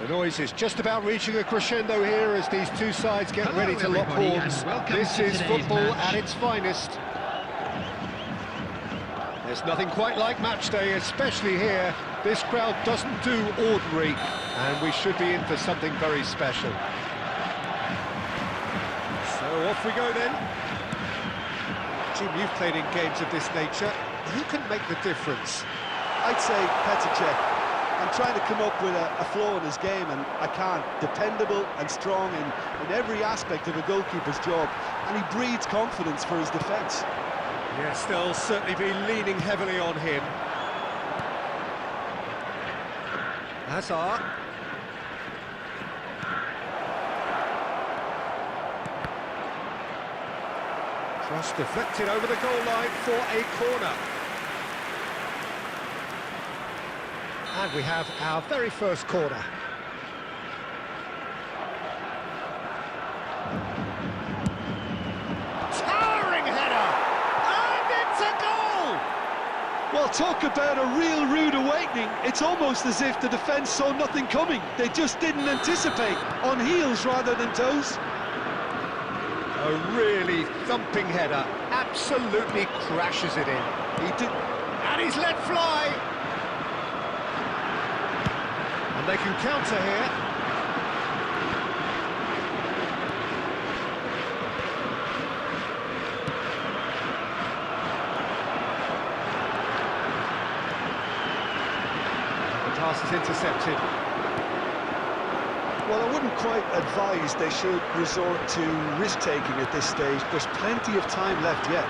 The noise is just about reaching a crescendo here as these two sides get Hello, ready to lock everybody, horns. and welcome This to is today's football match. at its finest. There's nothing quite like match day, especially here. This crowd doesn't do ordinary, and we should be in for something very special. So off we go then. Jim, you've played in games of this nature. Who can make the difference? I'd say Petr Cech. I'm trying to come up with a flaw in his game, and I can't. Dependable and strong in every aspect of a goalkeeper's job, and he breeds confidence for his defence. Yes, they'll certainly be leaning heavily on him. Hazard. Cross deflected over the goal line for a corner. And we have our very first corner. Towering header! And it's a goal! Well, talk about a real rude awakening. It's almost as if the defence saw nothing coming. They just didn't anticipate, on heels rather than toes. A really thumping header, absolutely crashes it in. He did. And he's let fly! And they can counter here. pass is intercepted. Well, I wouldn't quite advise they should resort to risk-taking at this stage. There's plenty of time left yet.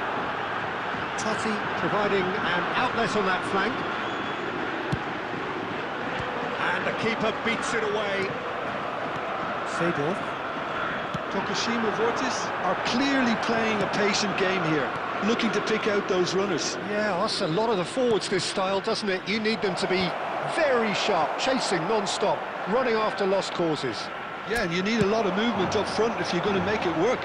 Totti providing an outlet on that flank. And the keeper beats it away. Seedorf. Tokushima Vortis are clearly playing a patient game here, looking to pick out those runners. Yeah, that's a lot of the forwards, this style, doesn't it? You need them to be very sharp, chasing non-stop, running after lost causes. Yeah, and you need a lot of movement up front if you're going to make it work.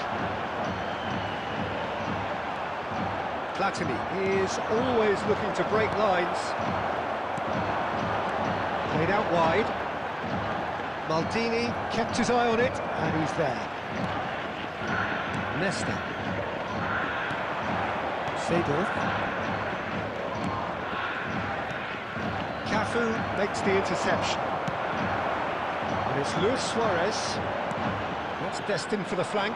Platini is always looking to break lines. Played out wide. Maldini kept his eye on it, and he's there. Nesta. Seedorf. Cafu makes the interception. And it's Luis Suarez. That's destined for the flank.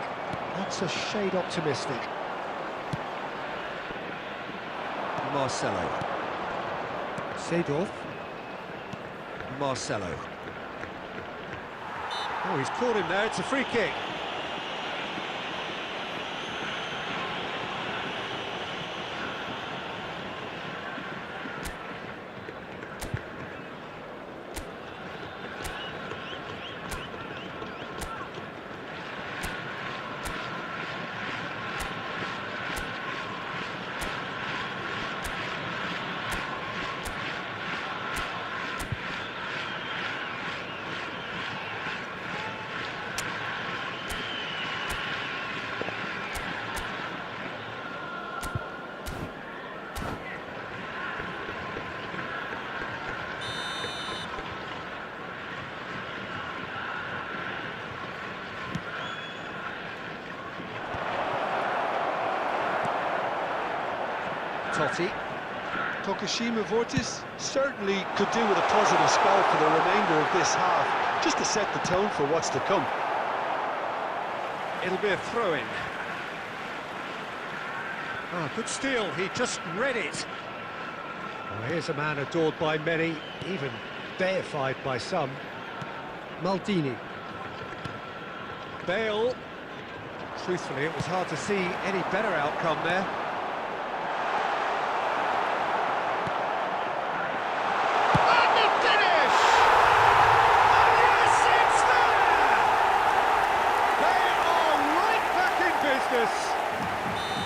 That's a shade optimistic. Marcelo. Seedorf. Marcelo. Oh, he's caught him there. It's a free kick. Totti. Tokushima Vortis certainly could do with a positive spell for the remainder of this half, just to set the tone for what's to come. It'll be a throw-in. Ah, good steal, he just read it. Well, here's a man adored by many, even deified by some. Maldini. Bale. Truthfully, it was hard to see any better outcome there.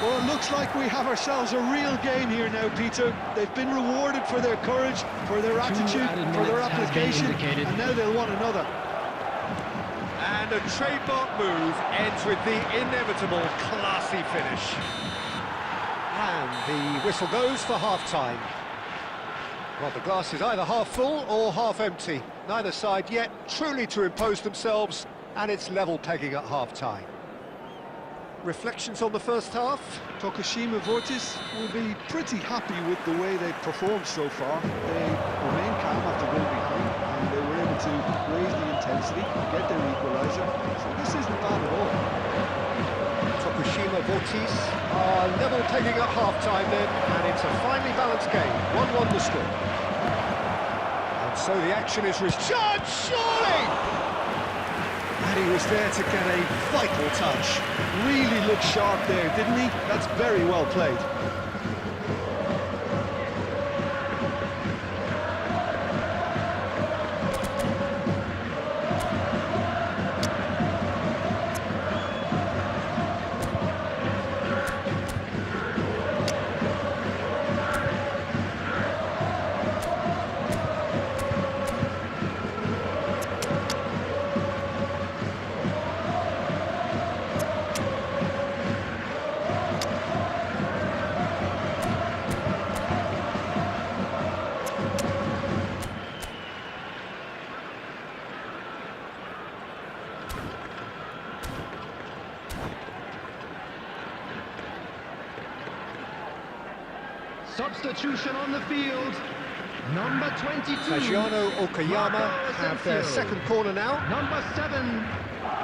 Well, it looks like we have ourselves a real game here now, Peter. They've been rewarded for their courage, for their attitude, for their application, and now they'll want another. And a trademark move ends with the inevitable classy finish. And the whistle goes for half-time. Well, the glass is either half full or half empty. Neither side yet truly to impose themselves, and it's level pegging at half-time. Reflections on the first half? Tokushima Vortis will be pretty happy with the way they've performed so far. They remain calm after going behind, and they were able to raise the intensity, get their equaliser, so this isn't bad at all. Tokushima Vortis are level pegging at half-time then, and it's a finely balanced game. 1-1 the score. And so the action is resumed, surely! And he was there to get a vital touch. Really looked sharp there, didn't he? That's very well played. Substitution on the field. Number 22. Fagiano Okayama have their second corner now. Number 7,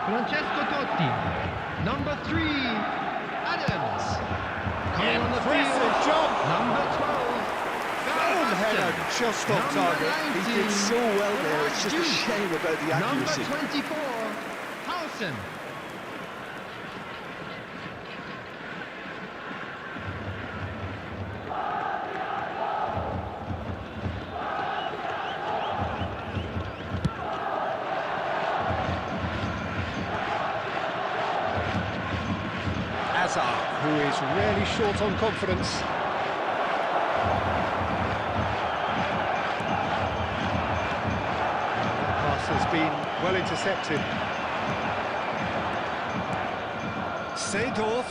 Francesco Totti. Number 3, Adams. Coming on the Impressive field. job. Number 12, Boom a just off target. He did so well there, it's just a shame about the accuracy. Number 24, Howson. Who is really short on confidence. The pass has been well intercepted. Seedorf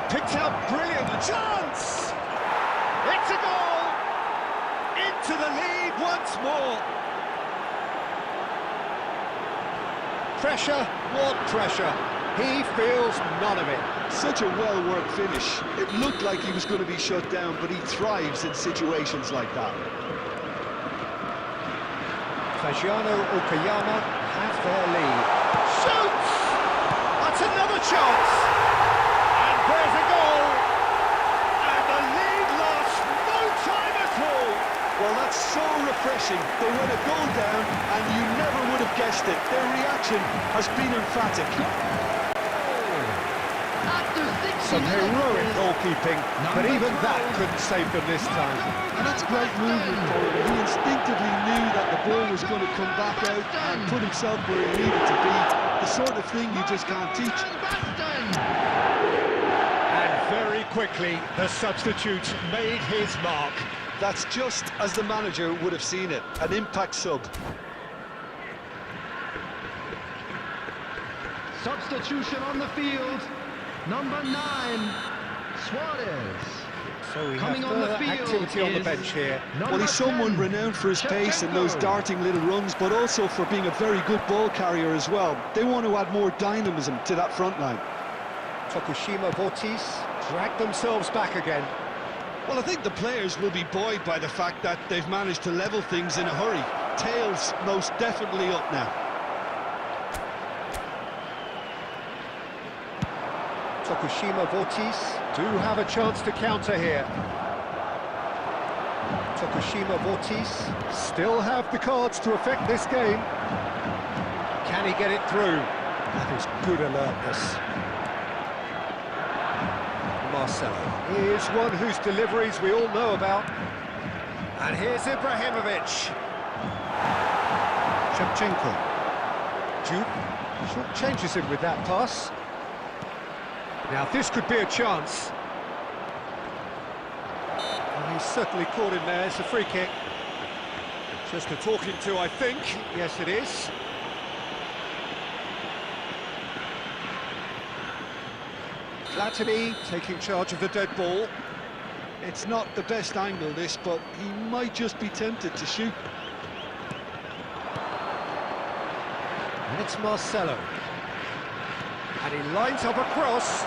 picked out brilliant chance! It's a goal! Into the lead once more. Pressure, what pressure? He feels none of it. Such a well-worked finish. It looked like he was going to be shut down, but he thrives in situations like that. Fagiano Okayama has their lead. Shoots! That's another chance! And there's a goal! And the lead lasts no time at all! Well, that's so refreshing. They went a goal down, and you never would have guessed it. Their reaction has been emphatic. Some heroic goalkeeping, but even that couldn't save them this time. And that's great movement for him. He instinctively knew that the ball was going to come back out and put himself where he needed to be. The sort of thing you just can't teach. And very quickly, the substitute made his mark. That's just as the manager would have seen it, an impact sub. Substitution on the field. Number 9, Suarez. So we Coming have on the further field activity on the is bench here. Well, he's someone 10, renowned for his pace and those Shevchenko. darting little runs, but also for being a very good ball carrier as well. They want to add more dynamism to that front line. Tokushima Vortis drag themselves back again. Well, I think the players will be buoyed by the fact that they've managed to level things in a hurry. Tails most definitely up now. Tokushima Vortis do have a chance to counter here. Tokushima Vortis still have the cards to affect this game. Can he get it through? That is good alertness. Marcelo is one whose deliveries we all know about. And here's Ibrahimovic. Shevchenko. Jude short changes him with that pass. Now this could be a chance. And he's certainly caught him there. It's a free kick. Just a talking to, I think. Yes, it is. Platini taking charge of the dead ball. It's not the best angle, this, but he might just be tempted to shoot. And it's Marcelo. And he lines up a cross.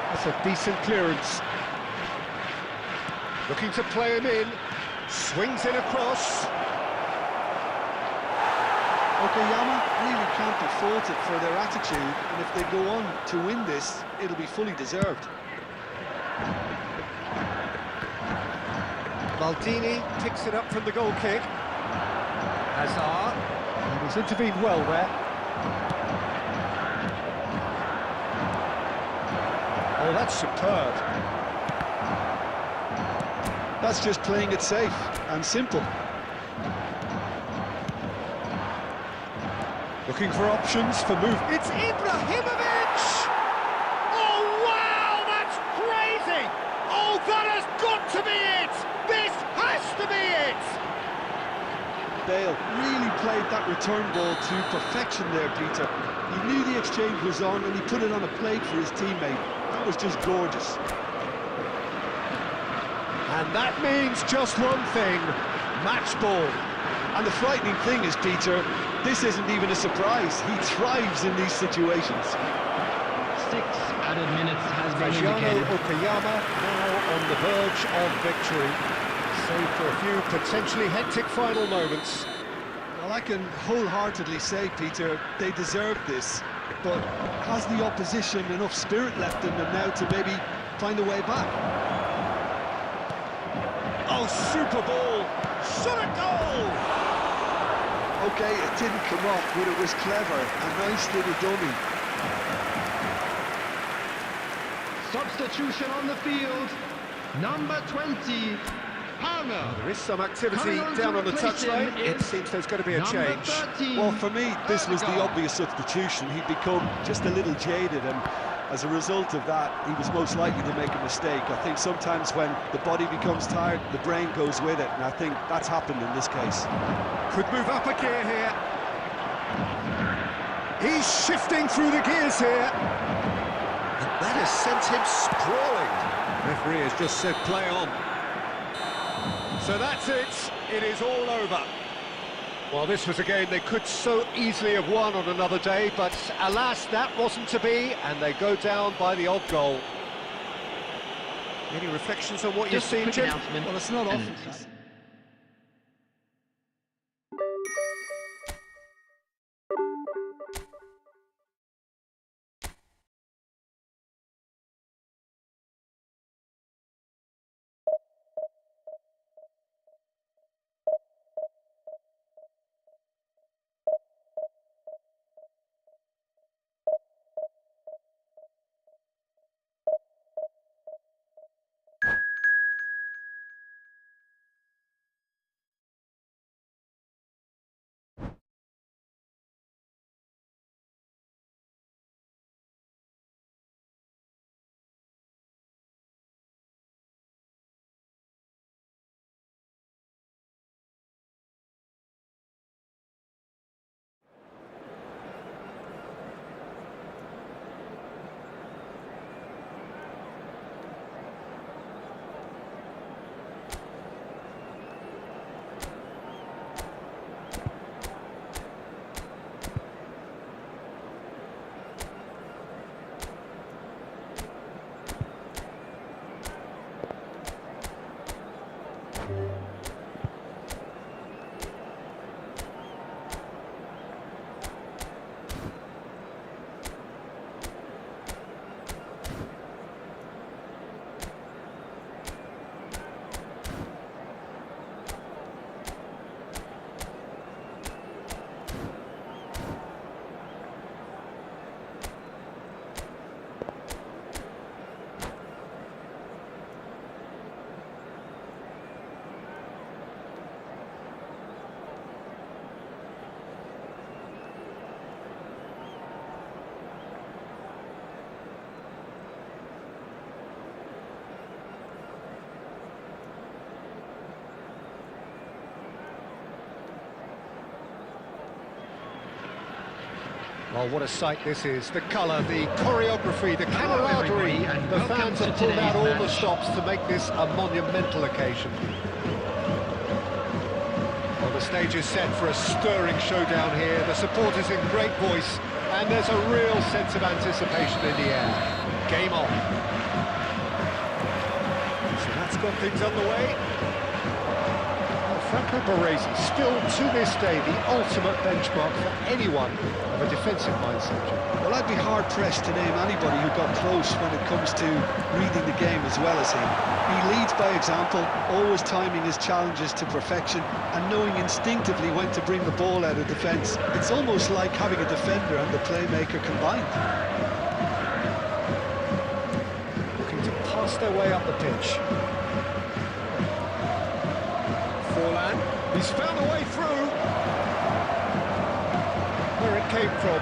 That's a decent clearance. Looking to play him in. Swings in across. Okayama really can't be faulted for their attitude, and if they go on to win this, it'll be fully deserved. Maldini picks it up from the goal kick. Hazard. And he's intervened well there. Oh, that's superb. That's just playing it safe and simple. Looking for options for move. It's Ibrahimovic! Oh, wow, that's crazy! Oh, that has got to be it! This has to be it! Bale really played that return ball to perfection there, Peter. He knew the exchange was on and he put it on a plate for his teammate. That was just gorgeous. And that means just one thing, match ball. And the frightening thing is, Peter, this isn't even a surprise. He thrives in these situations. 6 added minutes has been Fagiano indicated. Okayama now on the verge of victory. Save for a few potentially hectic final moments. Well, I can wholeheartedly say, Peter, they deserve this. But has the opposition enough spirit left in them now to maybe find a way back? Oh, super ball! Shot a goal! Okay, it didn't come off, but it was clever. A nice little dummy. Substitution on the field. Number 20, Palmer. There is some activity Coming on down to on the replace touchline. him It is seems there's going to be a number change. 13, Well, for me, this was the Odegaard. obvious substitution. He'd become just a little jaded, and as a result of that, he was most likely to make a mistake. I think sometimes when the body becomes tired, the brain goes with it, and I think that's happened in this case. Could move up a gear here. He's shifting through the gears here. And that has sent him sprawling. Referee has just said play on. So that's it. It is all over. Well, this was a game they could so easily have won on another day, but alas, that wasn't to be, and they go down by the odd goal. Any reflections on what you've Just a seen, quick Jim? announcement. Well, it's not often. Oh, what a sight this is. The colour, the choreography, the Hello, camaraderie. everybody, and The welcome fans to have pulled out all today's the match. stops to make this a monumental occasion. Well, the stage is set for a stirring showdown here. The supporters in great voice, and there's a real sense of anticipation in the air. Game on. So that's got things underway. Franco Baresi, still to this day, the ultimate benchmark for anyone of a defensive mindset. Well, I'd be hard-pressed to name anybody who got close when it comes to reading the game as well as him. He leads by example, always timing his challenges to perfection and knowing instinctively when to bring the ball out of defence. It's almost like having a defender and the playmaker combined. Looking to pass their way up the pitch. Forlan, he's found a way through. Where it came from.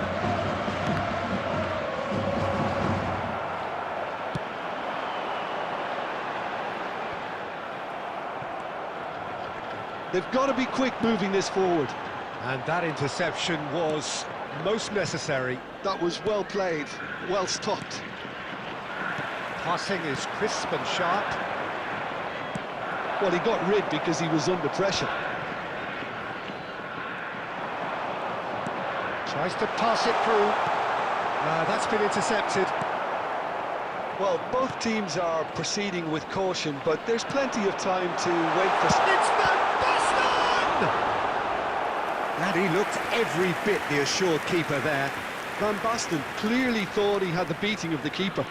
They've got to be quick moving this forward. And that interception was most necessary. That was well played, well stopped. Passing is crisp and sharp. Well, he got rid because he was under pressure. Tries to pass it through. That's been intercepted. Well, both teams are proceeding with caution, but there's plenty of time to wait for... It's Van Basten! And he looked every bit the assured keeper there. Van Basten clearly thought he had the beating of the keeper.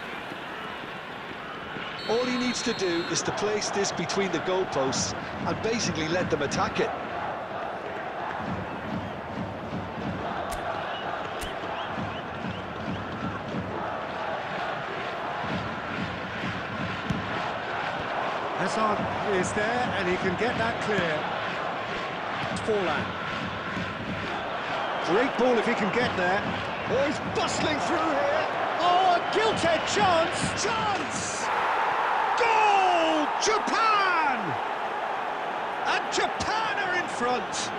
All he needs to do is to place this between the goalposts and basically let them attack it. Hazard is there, and he can get that clear. Forlan. Great ball if he can get there. Oh, he's bustling through here. Oh, a gilt-edged chance! Chance! Goal! Japan! And Japan are in front.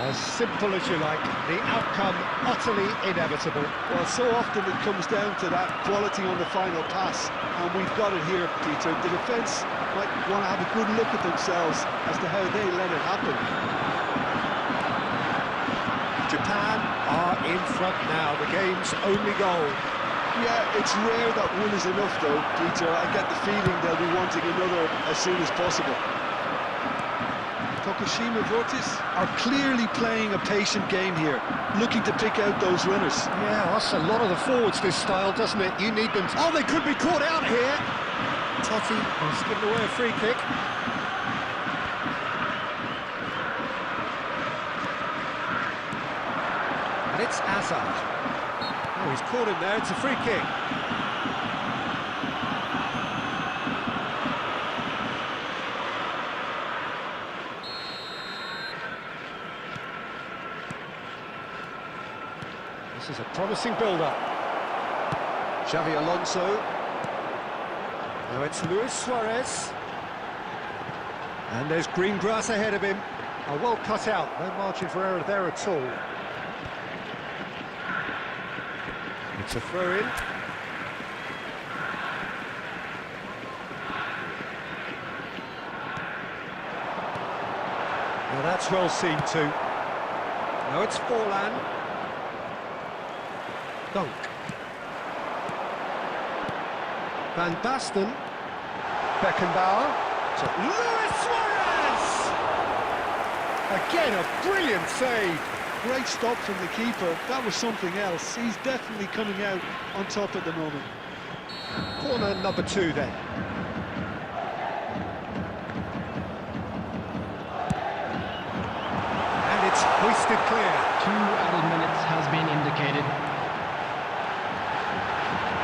As simple as you like, the outcome utterly inevitable. Well, so often it comes down to that quality on the final pass, and we've got it here, Peter. The defence might want to have a good look at themselves as to how they let it happen. Japan are in front now, the game's only goal. Yeah, it's rare that one is enough, though, Peter. I get the feeling they'll be wanting another as soon as possible. Tokushima Vortis are clearly playing a patient game here, looking to pick out those runners. Yeah, that's a lot of the forwards, this style, doesn't it? You need them to... Oh, they could be caught out here! Totti has given away a free kick. And it's Hazard. Oh, he's caught him there, it's a free kick. This is a promising build-up. Xavi Alonso. Now it's Luis Suarez. And there's green grass ahead of him. Oh, well cut out, no margin for error there at all. It's a throw-in. Now that's well seen too. Now it's Forlan. Dunk. Van Basten. Beckenbauer. To Luis Suarez! Again, a brilliant save. Great stop from the keeper. That was something else. He's definitely coming out on top at the moment. Corner number 2 then. And it's hoisted clear. 2 added minutes has been indicated.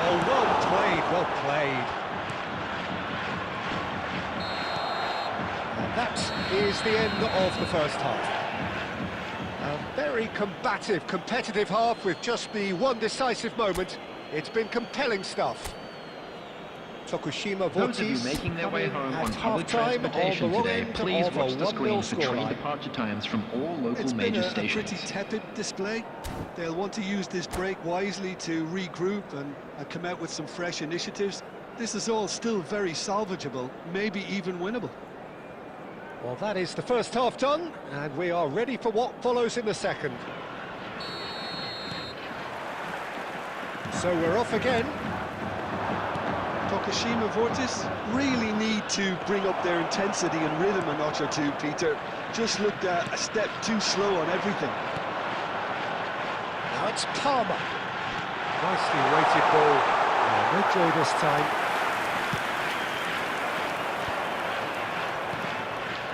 Oh, well played, well played. And that is the end of the first half. A very combative, competitive half with just the one decisive moment. It's been compelling stuff. Tokushima Those of you Vortis making their way home on at public half-time transportation on the wrong today, end please of watch a the 1-0 screens for train scoreline. departure times from all local It's been major a stations. pretty tepid display. They'll want to use this break wisely to regroup and come out with some fresh initiatives. This is all still very salvageable, maybe even winnable. Well, that is the first half done, and we are ready for what follows in the second. So we're off again. Tokushima Vortis really need to bring up their intensity and rhythm a notch or two, Peter. Just looked a step too slow on everything. Now it's Palmer. Nicely weighted ball. No joy this time.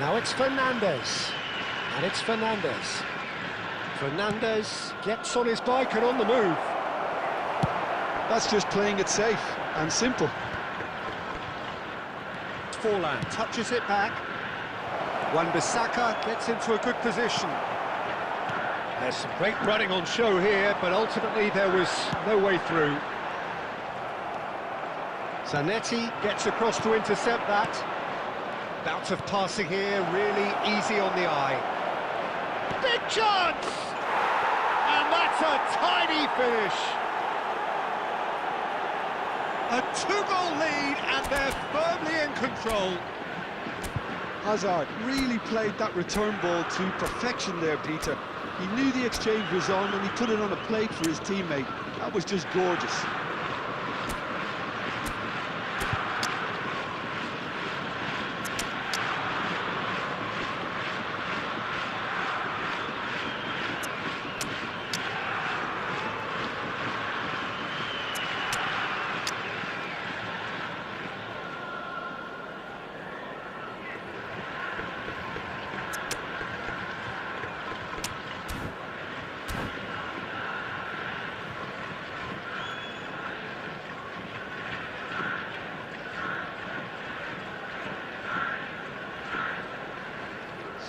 Now it's Fernandez. And it's Fernandez. Fernandez gets on his bike and on the move. That's just playing it safe and simple. Forlan touches it back. Wan-Bissaka gets into a good position. There's some great running on show here, but ultimately there was no way through. Zanetti gets across to intercept that. Bout of passing here, really easy on the eye. Big chance! And that's a tiny finish. A 2-goal lead, and they're firmly in control. Hazard really played that return ball to perfection there, Peter. He knew the exchange was on and he put it on a plate for his teammate. That was just gorgeous.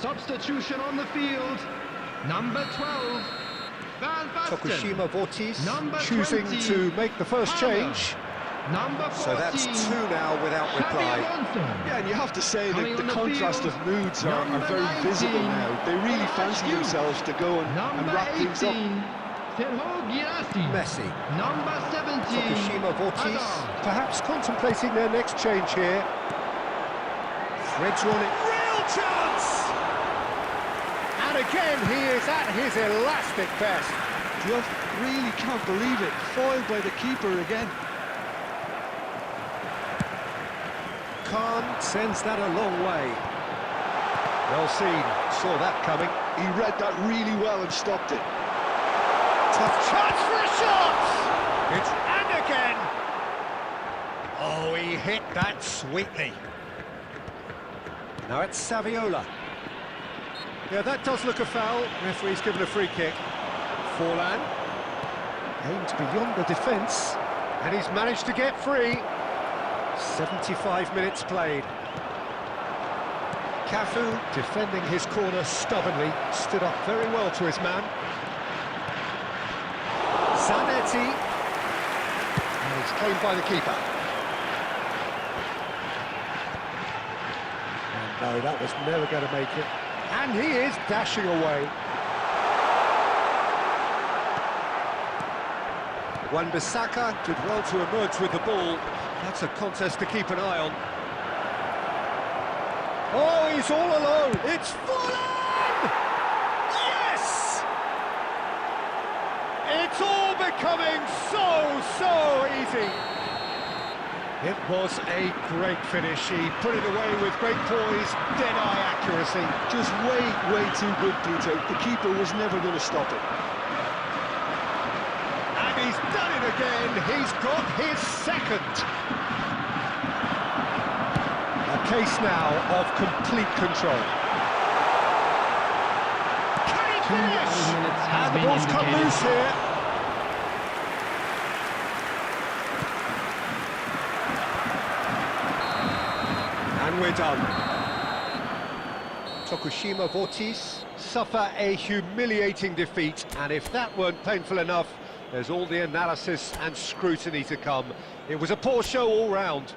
Substitution on the field. Number 12, Van Basten. Tokushima Vortis Number choosing 20, to make the first Palmer. change. Number 14, So that's two now without Xabi reply. Alonso. Yeah, and you have to say Coming that on the the contrast field, of moods are number very 19, visible now. They really fancy Hughes. themselves to go and Number wrap things up. 18, Sergio Girassi. Messi. Number 17, Tokushima Vortis Hazard. perhaps contemplating their next change here. Threads on it. Real chance! And again, he is at his elastic best. Just really can't believe it. Foiled by the keeper again. Khan sends that a long way. Well seen, saw that coming. He read that really well and stopped it. Tough chance for a shot! It's and again! Oh, he hit that sweetly. Now it's Saviola. Yeah, that does look a foul. Referee's given a free kick. Forlan aimed beyond the defence, and he's managed to get free. 75 minutes played. Cafu, defending his corner stubbornly, stood up very well to his man. Zanetti, and he's claimed by the keeper. And no, that was never going to make it. And he is dashing away. Wan-Bissaka did well to emerge with the ball. That's a contest to keep an eye on. Oh, he's all alone. It's Forlan! Yes! It's all becoming so easy. It was a great finish. He put it away with great poise, dead-eye accuracy. Just way too good, Peter. The keeper was never going to stop it. And he's done it again. He's got his second. A case now of complete control. Can he finish? 2 minutes has And the been ball's come indicated. loose here. And we're done. Tokushima Vortis suffer a humiliating defeat, and if that weren't painful enough, there's all the analysis and scrutiny to come. It was a poor show all round.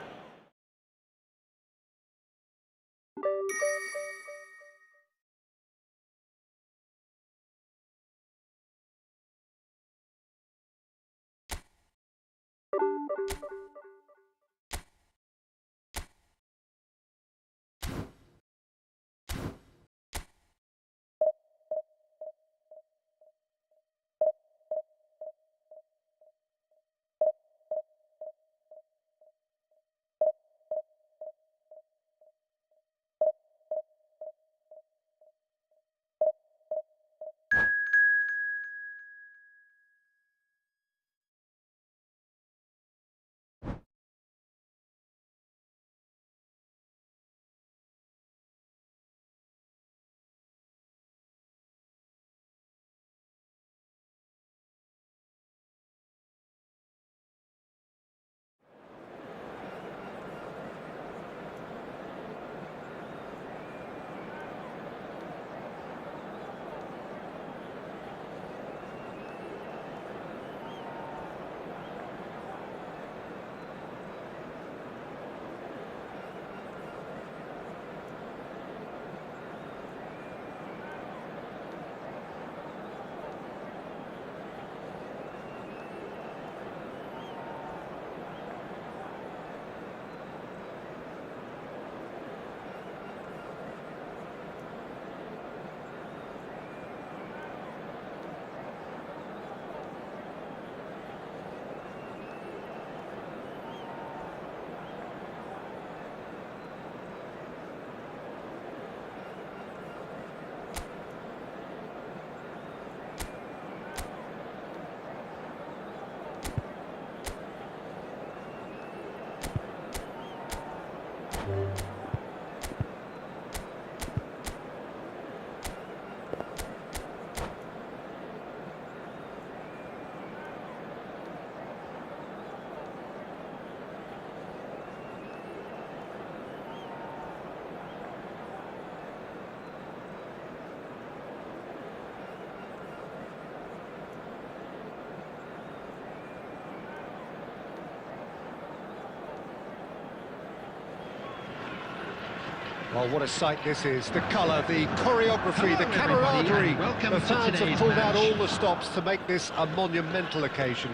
Well, what a sight this is. The colour, the choreography, the Hello, everybody, camaraderie. and welcome The to fans have today's pulled out match. all the stops to make this a monumental occasion.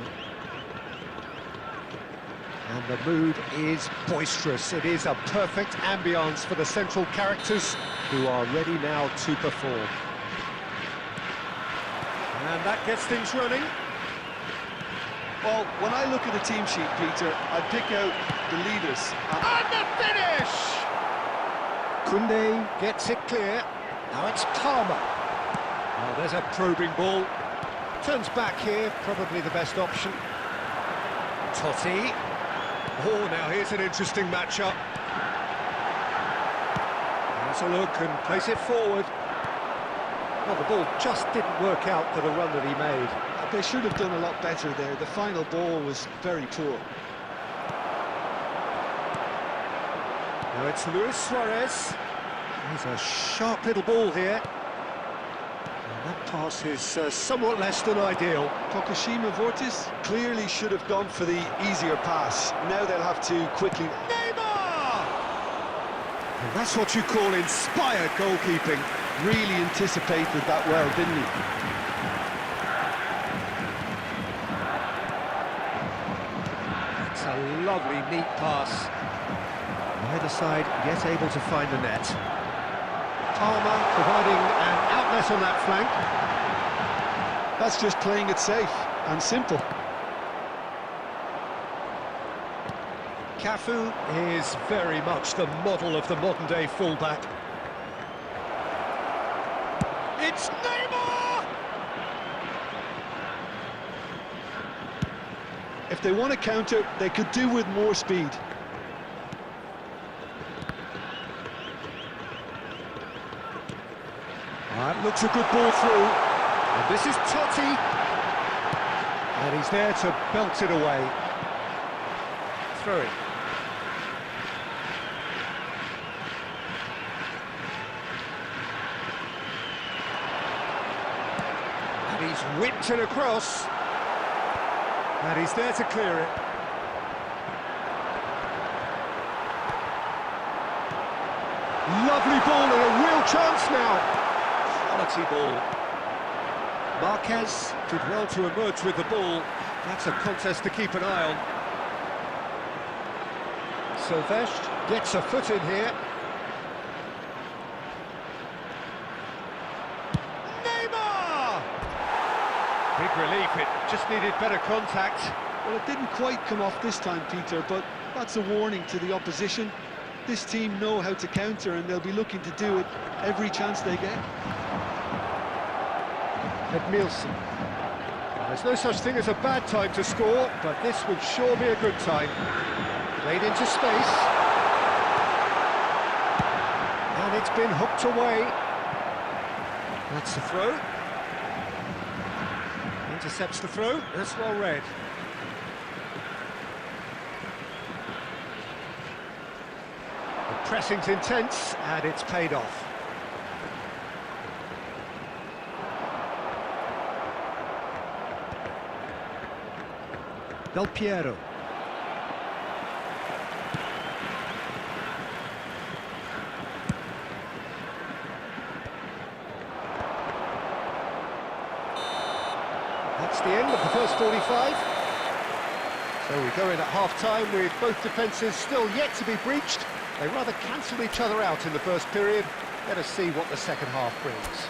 And the mood is boisterous. It is a perfect ambience for the central characters who are ready now to perform. And that gets things running. Well, when I look at the team sheet, Peter, I pick out the leaders. And the finish! Kunde gets it clear. Now it's Palmer. Oh, there's a probing ball. Turns back here, probably the best option. Totti. Oh, now here's an interesting matchup. Has a look and place it forward. Well, the ball just didn't work out for the run that he made. They should have done a lot better there. The final ball was very poor. Now it's Luis Suarez. He's a sharp little ball here. And that pass is somewhat less than ideal. Tokushima Vortis clearly should have gone for the easier pass. Now they'll have to quickly... Neymar! And that's what you call inspired goalkeeping. Really anticipated that well, didn't he? It's a lovely, neat pass. Neither side yet able to find the net. Palmer providing an outlet on that flank. That's just playing it safe and simple. Cafu is very much the model of the modern-day fullback. It's Neymar! If they want to counter, they could do with more speed. That looks a good ball through. And this is Totti. And he's there to belt it away. Throw it. And he's whipped it across. And he's there to clear it. Lovely ball and a real chance now. Quality ball. Marquez did well to emerge with the ball. That's a contest to keep an eye on. Silvestre gets a foot in here. Neymar! Big relief, it just needed better contact. Well, it didn't quite come off this time, Peter, but that's a warning to the opposition. This team know how to counter and they'll be looking to do it every chance they get. Edmilson. There's no such thing as a bad time to score, but this would sure be a good time. Played into space. And it's been hooked away. That's the throw. Intercepts the throw. That's well read. The pressing's intense, and it's paid off. Del Piero. That's the end of the first 45. So we go in at half-time with both defences still yet to be breached. They rather cancelled each other out in the first period. Let us see what the second half brings.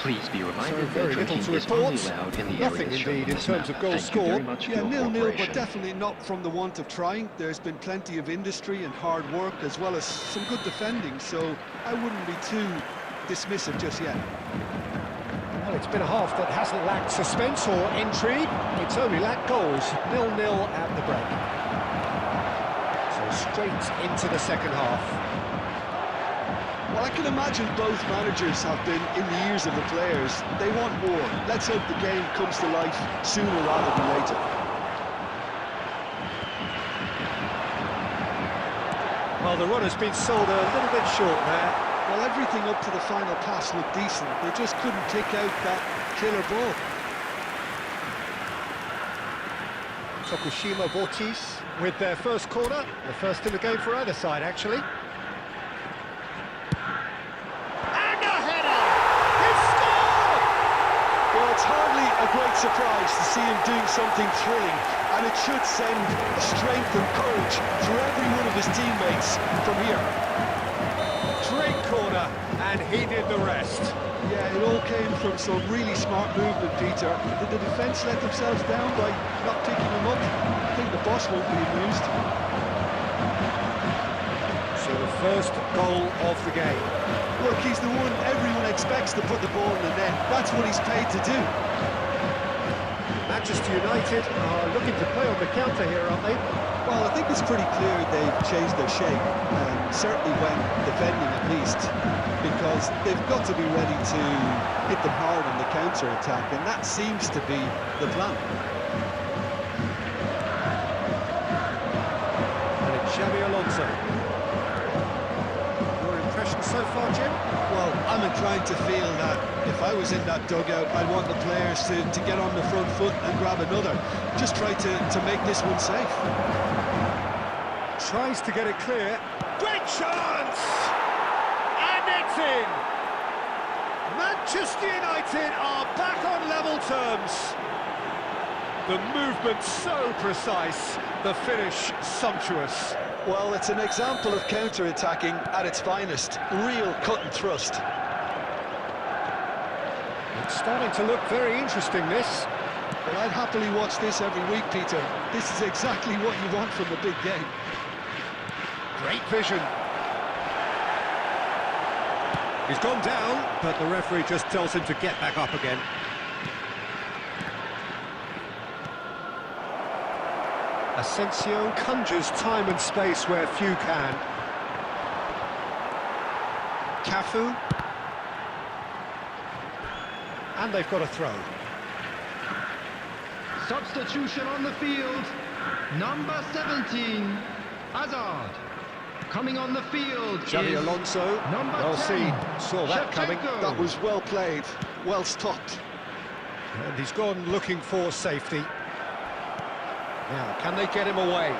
Please be So reminded very that little drinking to is only report. allowed in the Nothing areas shown indeed on in this terms map. of goals Thank you very scored. much for Yeah, your 0-0, but cooperation. definitely not from the want of trying. There's been plenty of industry and hard work, as well as some good defending, so I wouldn't be too dismissive just yet. Well, it's been a half that hasn't lacked suspense or intrigue. It's only lacked goals. 0-0 at the break. So straight into the second half. Well, I can imagine both managers have been in the ears of the players. They want more. Let's hope the game comes to life sooner rather than later. Well, the run has been sold a little bit short there. Well, everything up to the final pass looked decent. They just couldn't take out that killer ball. Tokushima Vortis with their first corner. The first in the game for either side, actually. great surprise to see him doing something thrilling, and it should send strength and courage through every one of his teammates from here. Great corner, and he did the rest. Yeah, it all came from some really smart movement, Peter. Did the defence let themselves down by not picking him up? I think the boss won't be amused. So the first goal of the game. Look, he's the one everyone expects to put the ball in the net. That's what he's paid to do. Manchester United are looking to play on the counter here, aren't they? Well, I think it's pretty clear they've changed their shape, certainly when defending at least, because they've got to be ready to hit them hard on the counter-attack, and that seems to be the plan. And it's Xabi Alonso. Your impression so far, Jim? Well, I'm inclined to feel that if I was in that dugout, I'd want the players to get on the front foot and grab another. Just try to make this one safe. Tries to get it clear. Great chance! And it's in! Manchester United are back on level terms. The movement so precise, the finish sumptuous. Well, it's an example of counter-attacking at its finest. Real cut and thrust. It's starting to look very interesting, this. Well, I'd happily watch this every week, Peter. This is exactly what you want from a big game. Great vision. He's gone down, but the referee just tells him to get back up again. Asensio conjures time and space where few can. Cafu. And they've got a throw. Substitution on the field. Number 17, Hazard. Coming on the field Xabi is Alonso, number well 10, seen, saw that coming. Shevchenko. That was well played, well stopped. And he's gone looking for safety. Now, can they get him away?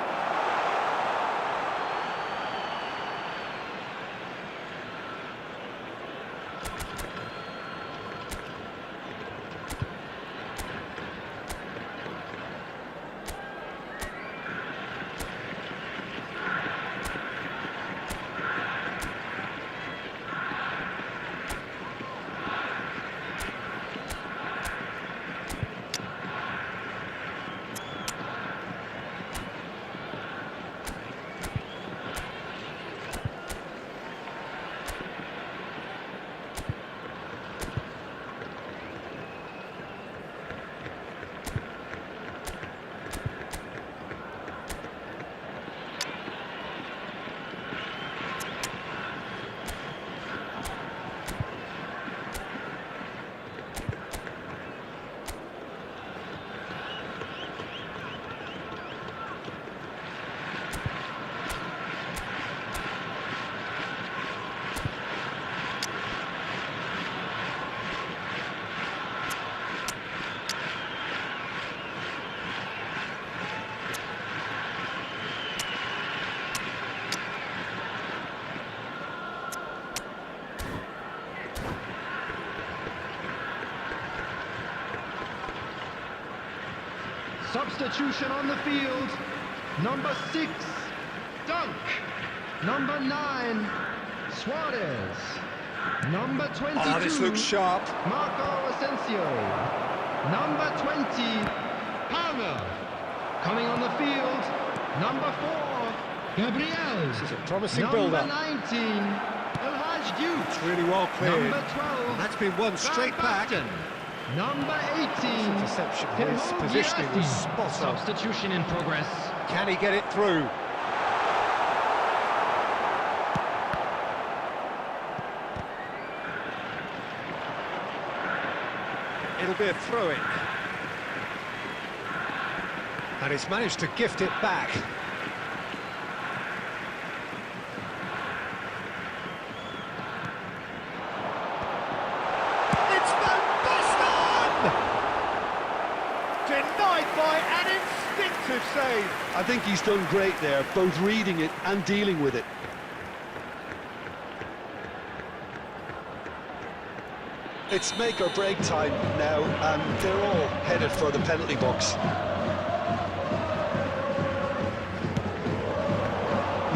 Substitution on the field. Number 6, Dunk. Number 9, Suarez. Number 22, Oh, this looks sharp. Marco Asensio. Number 20, Palmer. Coming on the field, number 4, Gabriel. This is a promising Number build-up. 19, El Hadj Diouf. It's really well cleared. Number 12, And that's been won straight back. Van Basten. Number 18, Interception. His positioning was spot on. Substitution in progress. Can he get it through? It'll be a throw-in. And he's managed to gift it back. It's Van Basten! Denied by an instinctive save. I think he's done great there, both reading it and dealing with it. It's make or break time now, and they're all headed for the penalty box.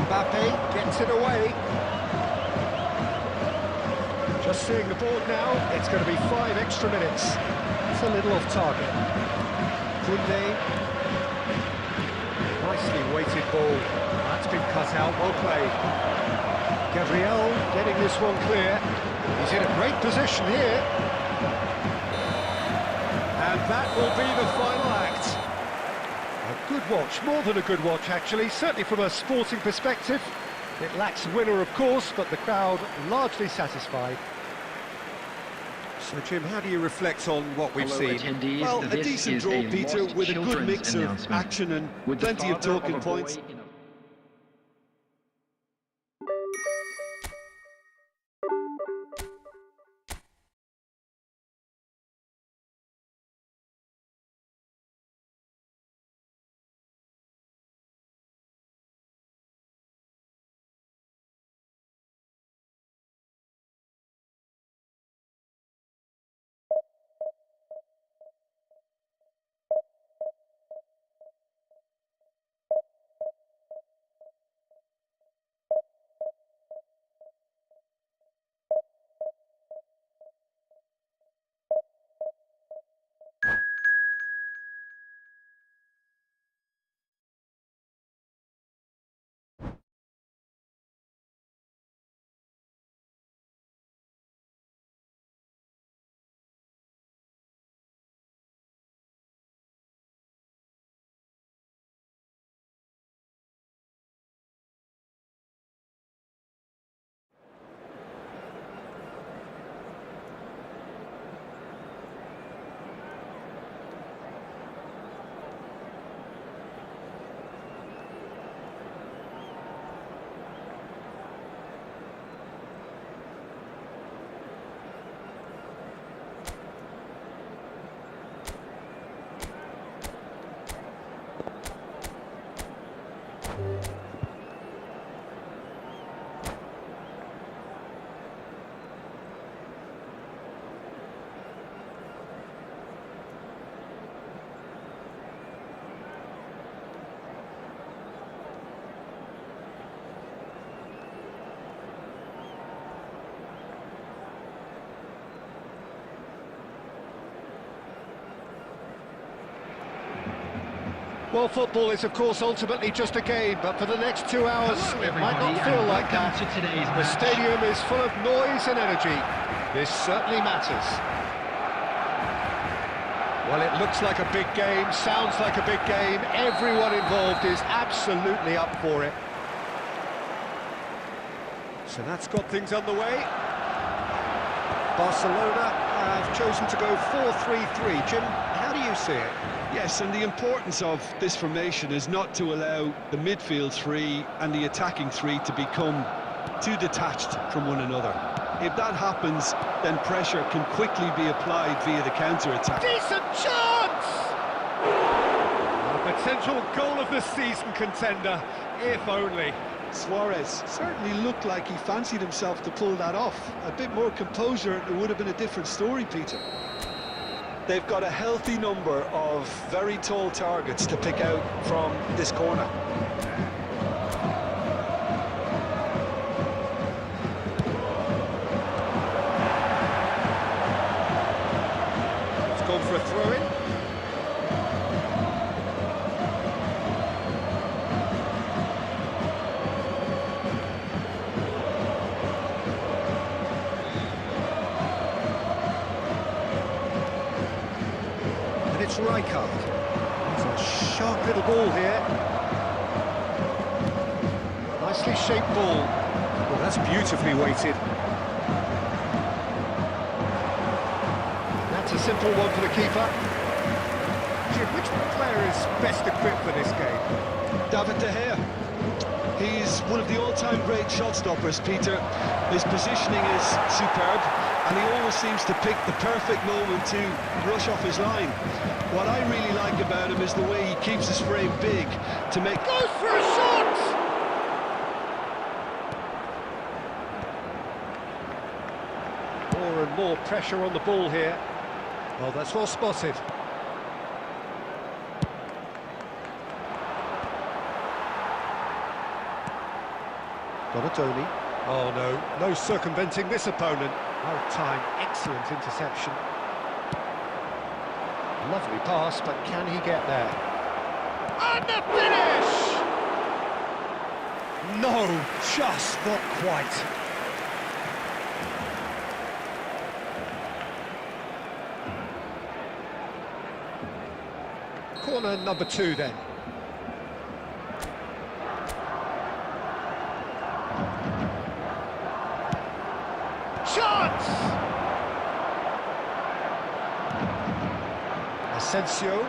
Mbappe gets it away. Just seeing the board now, it's going to be 5 extra minutes. It's a little off target. Kunde. Nicely weighted ball. That's been cut out, well played. Gabriel getting this one clear. He's in a great position here. And that will be the final act. A good watch, more than a good watch actually, certainly from a sporting perspective. It lacks a winner of course, but the crowd largely satisfied. So Jim, how do you reflect on what we've Hello, seen? attendees. Well, a This decent is draw, a Peter, lost with a good children's mix of announcement. action and With the plenty of father talking a points. boy in a Well, football is, of course, ultimately just a game, but for the next 2 hours, Hello, it might not everybody, feel and like welcome that. to today's The match. stadium is full of noise and energy. This certainly matters. Well, it looks like a big game, sounds like a big game. Everyone involved is absolutely up for it. So that's got things underway. Barcelona have chosen to go 4-3-3. Jim, how do you see it? Yes, and the importance of this formation is not to allow the midfield three and the attacking three to become too detached from one another. If that happens, then pressure can quickly be applied via the counter-attack. Decent chance! A potential goal of the season contender, if only. Suarez certainly looked like he fancied himself to pull that off. A bit more composure, and it would have been a different story, Peter. They've got a healthy number of very tall targets to pick out from this corner. It's gone for a throw-in. And it's Rijkaard. It's a sharp little ball here. Nicely shaped ball. Well, that's beautifully weighted. That's a simple one for the keeper. Jim, which player is best equipped for this game? David De Gea. He's one of the all-time great shot stoppers, Peter. His positioning is superb, and he always seems to pick the perfect moment to rush off his line. What I really like about him is the way he keeps his frame big to make... Goes for a shot! Oh, More and more pressure on the ball here. Well, that's well spotted. Donatoni. Oh no, no circumventing this opponent. Well timed, excellent interception. Lovely pass, but can he get there? And the finish! No, just not quite. Corner number 2 then. Chance! Asensio.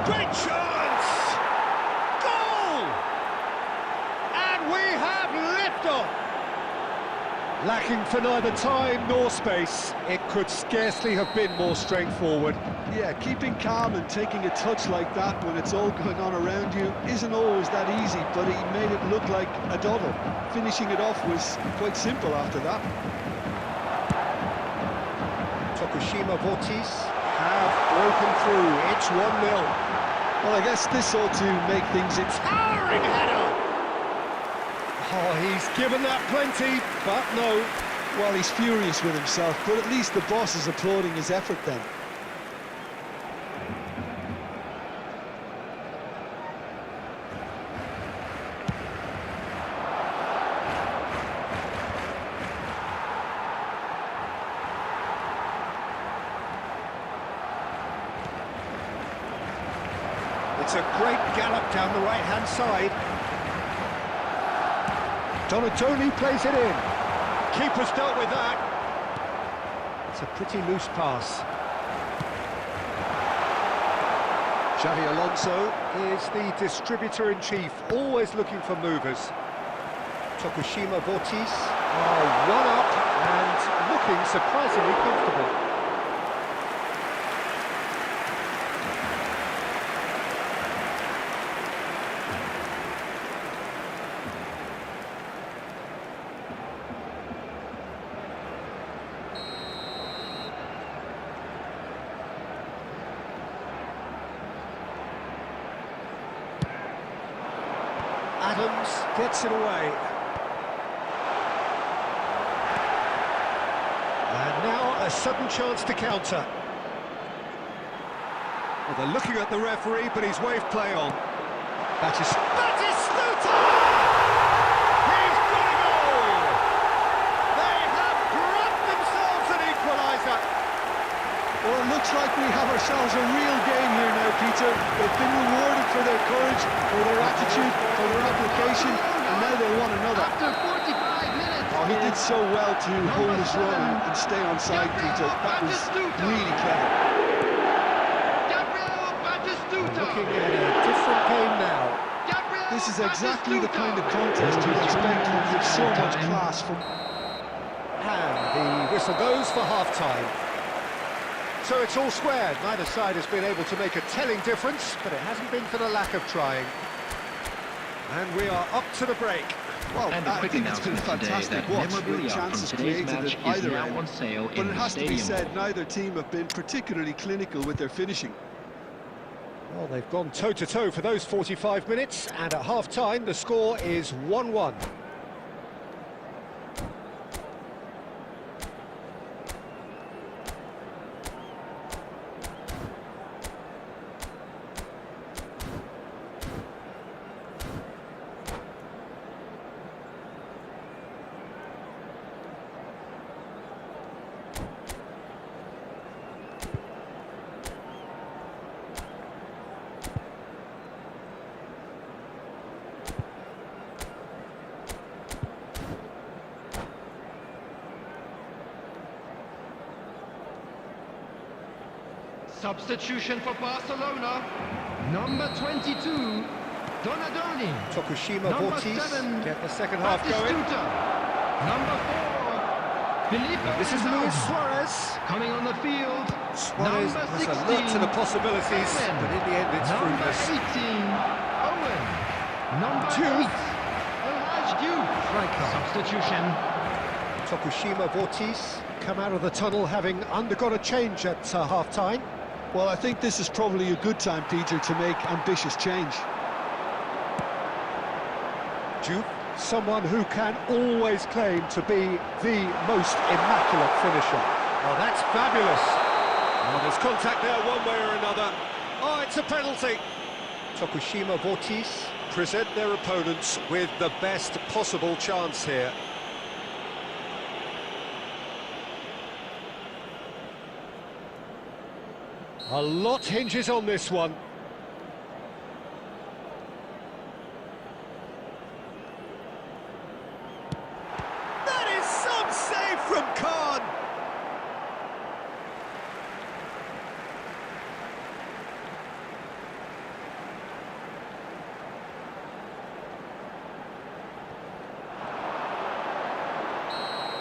Great chance! Goal! And we have liftoff! Lacking for neither time nor space, it could scarcely have been more straightforward. Yeah, keeping calm and taking a touch like that when it's all going on around you isn't always that easy, but he made it look like a doddle. Finishing it off was quite simple after that. Tokushima Vortis have broken through. It's 1-0. Well, I guess this ought to make things... Towering header! Oh, he's given that plenty, but no. Well, he's furious with himself, but at least the boss is applauding his effort then. It's a great gallop down the right-hand side. Donatoni plays it in. Keeper's dealt with that. It's a pretty loose pass. Xavi Alonso is the distributor-in-chief, always looking for movers. Tokushima Vortis are one up and looking surprisingly comfortable. Adams gets it away. And now a sudden chance to counter. Well, they're looking at the referee, but he's waved play on. Batistuta! He's got a goal! They have grabbed themselves an equaliser. Well, it looks like we have ourselves a real game here now, Peter. They've been rewarded for their courage, for their attitude, for their application, and now they want another. After 45 minutes. Oh, he did so well to hold his run and stay on side, Peter. That was really clever. Gabriel Batistuta. Looking at a different game now. Gabriel This is exactly the kind of Batistuta. contest you'd expect with so much class from... And the whistle goes for half-time. So it's all squared. Neither side has been able to make a telling difference, but it hasn't been for the lack of trying. And we are up to the break. Well, And a I quick think it's been announcement today fantastic that watch with memorabilia from chances today's created match at is either now end. on sale But in it the has to be stadium. said, neither team have been particularly clinical with their finishing. Well, they've gone toe-to-toe for those 45 minutes, and at half-time the score is 1-1. Substitution for Barcelona. Number 22, Donadoni. Tokushima Number Vortis 7, get the second half going. Batistuta. Number 4, Felipe This is Rizal. Luis Suarez. Coming on the field. Suarez Number was 16, alert to the possibilities, Owen. but in the end it's Number fruitless. 18, Owen. Number Diouf. 8, Elijah Diouf. Striker. Substitution. Tokushima Vortis come out of the tunnel having undergone a change at half-time. Well, I think this is probably a good time, Peter, to make ambitious change. Juve, someone who can always claim to be the most immaculate finisher. Oh, that's fabulous. Oh, there's contact there one way or another. Oh, it's a penalty. Tokushima Vortis present their opponents with the best possible chance here. A lot hinges on this one. That is some save from Khan.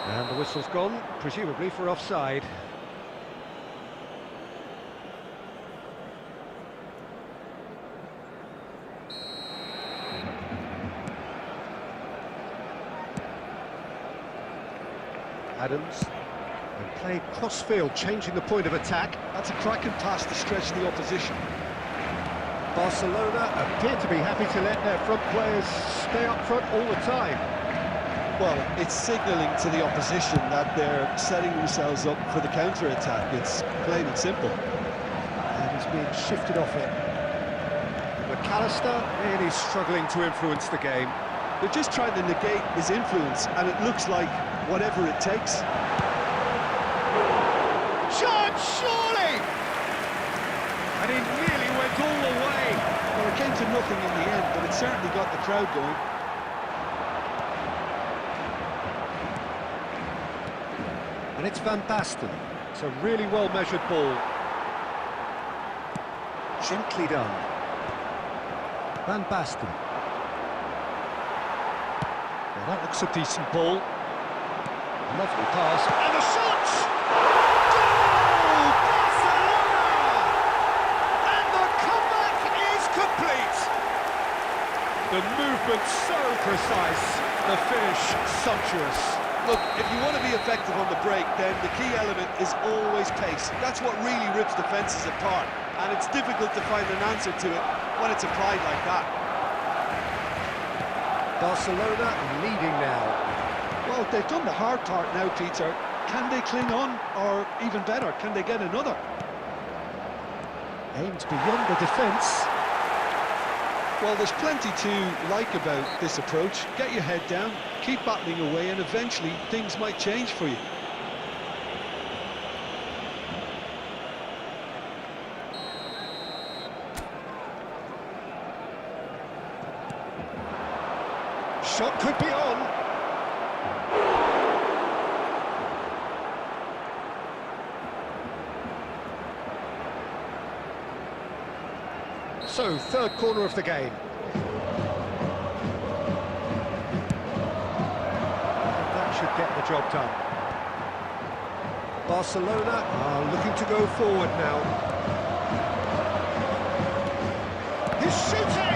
And the whistle's gone, presumably for offside. Adams, and playing cross-field, changing the point of attack. That's a cracking pass to stretch the opposition. Barcelona appear to be happy to let their front players stay up front all the time. Well, it's signalling to the opposition that they're setting themselves up for the counter-attack. It's plain and simple. And he's being shifted off it. McAllister really struggling to influence the game. They're just trying to negate his influence, and it looks like whatever it takes. Chance, surely! And he nearly went all the way. Well, it came to nothing in the end, but it certainly got the crowd going. And it's Van Basten. It's a really well-measured ball. Gently done. Van Basten. Well, that looks a decent ball. Lovely pass. And the shot! Goal! Barcelona! And the comeback is complete. The movement so precise. The finish sumptuous. Look, if you want to be effective on the break, then the key element is always pace. That's what really rips defences apart, and it's difficult to find an answer to it when it's applied like that. Barcelona leading now. Well, they've done the hard part now, Peter. Can they cling on, or even better, can they get another? Aimed beyond the defence. Well, there's plenty to like about this approach. Get your head down, keep battling away, and eventually things might change for you. Shot could be on. So, third corner of the game. That should get the job done. Barcelona are looking to go forward now. He's shooting!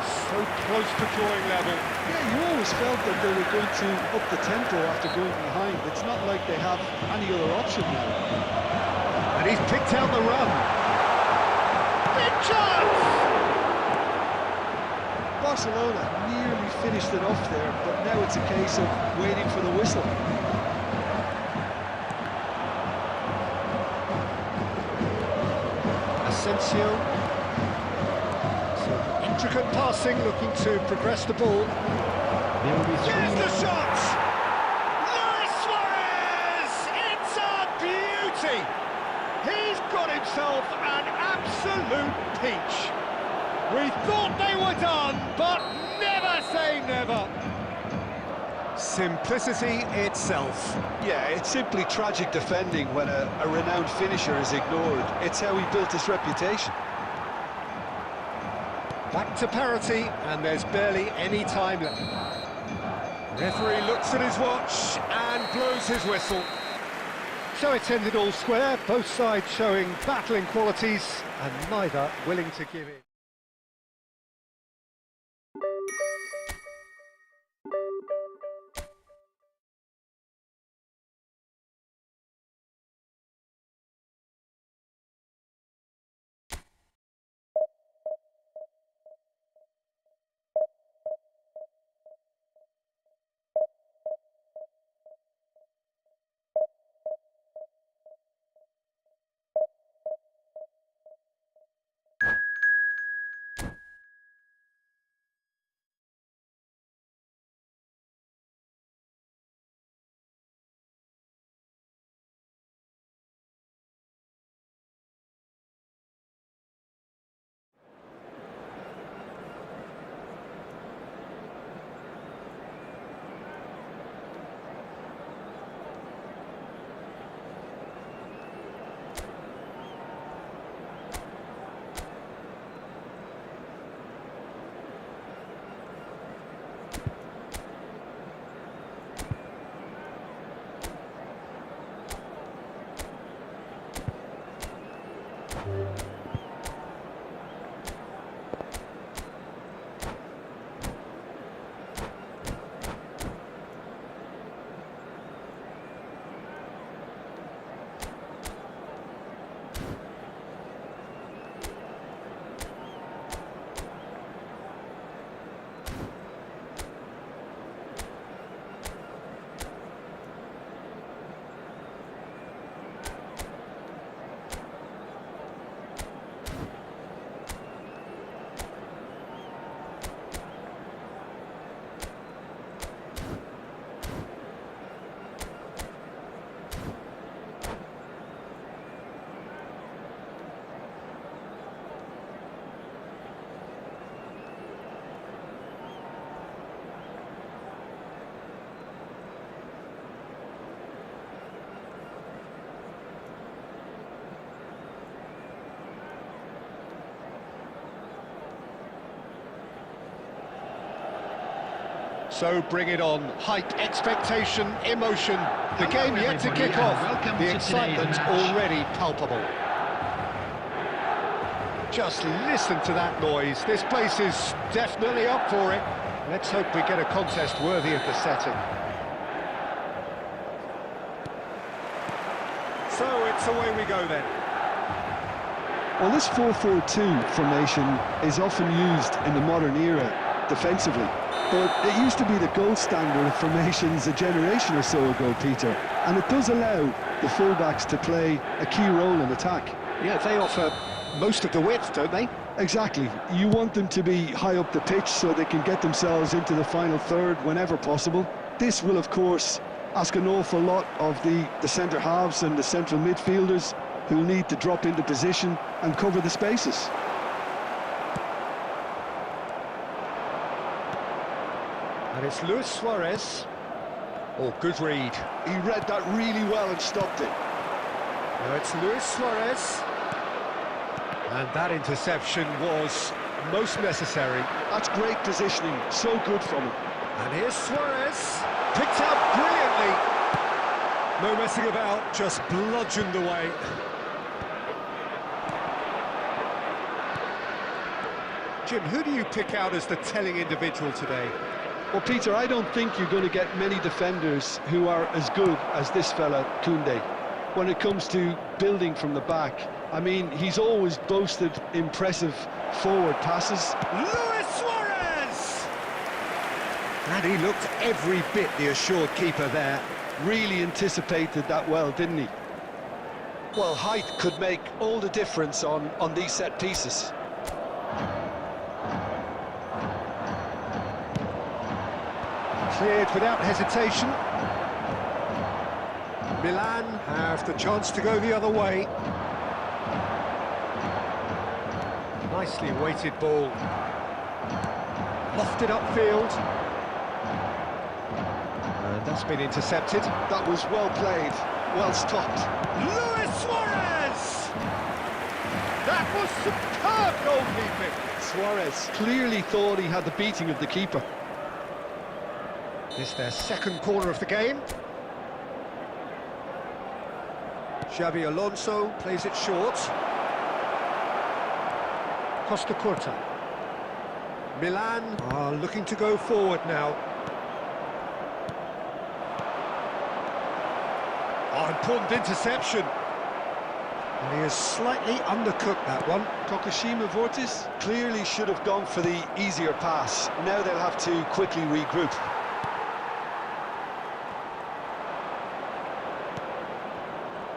So close to drawing level. Yeah, you always felt that they were going to up the tempo after going behind. It's not like they have any other option now. And he's picked out the run. Big chance! Barcelona nearly finished it off there, but now it's a case of waiting for the whistle. Asensio. So intricate passing, looking to progress the ball. There will be Here's the shot! Luis Suarez! It's a beauty! He's got himself an absolute peach. We thought they were done, but never say never. Simplicity itself. Yeah, it's simply tragic defending when a renowned finisher is ignored. It's how he built his reputation. Back to parity, and there's barely any time left. Referee looks at his watch and blows his whistle. So it's ended all square, both sides showing battling qualities and neither willing to give in. So bring it on. Hype, expectation, emotion. The Hello, game yet to everybody, kick and off. welcome The to excitement today's match. already palpable. Just listen to that noise. This place is definitely up for it. Let's hope we get a contest worthy of the setting. So it's away we go then. Well, this 4-4-2 formation is often used in the modern era defensively, but it used to be the gold standard of formations a generation or so ago, Peter, and it does allow the fullbacks to play a key role in attack. Yeah, they offer most of the width, don't they? Exactly. You want them to be high up the pitch so they can get themselves into the final third whenever possible. This will, of course, ask an awful lot of the centre halves and the central midfielders, who'll need to drop into position and cover the spaces. And it's Luis Suarez. Oh, good read. He read that really well and stopped it. Now it's Luis Suarez. And that interception was most necessary. That's great positioning, so good from him. And here's Suarez. Picked out brilliantly. No messing about, just bludgeoned away. Jim, who do you pick out as the telling individual today? Well, Peter, I don't think you're going to get many defenders who are as good as this fella, Koundé. When it comes to building from the back, I mean, he's always boasted impressive forward passes. Luis Suarez! And he looked every bit the assured keeper there. Really anticipated that well, didn't he? Well, height could make all the difference on these set pieces. Cleared without hesitation. Milan have the chance to go the other way. Nicely weighted ball. Lofted upfield. And that's been intercepted. That was well played, well stopped. Luis Suarez! That was superb goalkeeping. Suarez clearly thought he had the beating of the keeper. This their second corner of the game. Xabi Alonso plays it short. Costa Curta. Milan are looking to go forward now. Oh, important interception. And he has slightly undercooked that one. Tokushima Vortis clearly should have gone for the easier pass. Now they'll have to quickly regroup.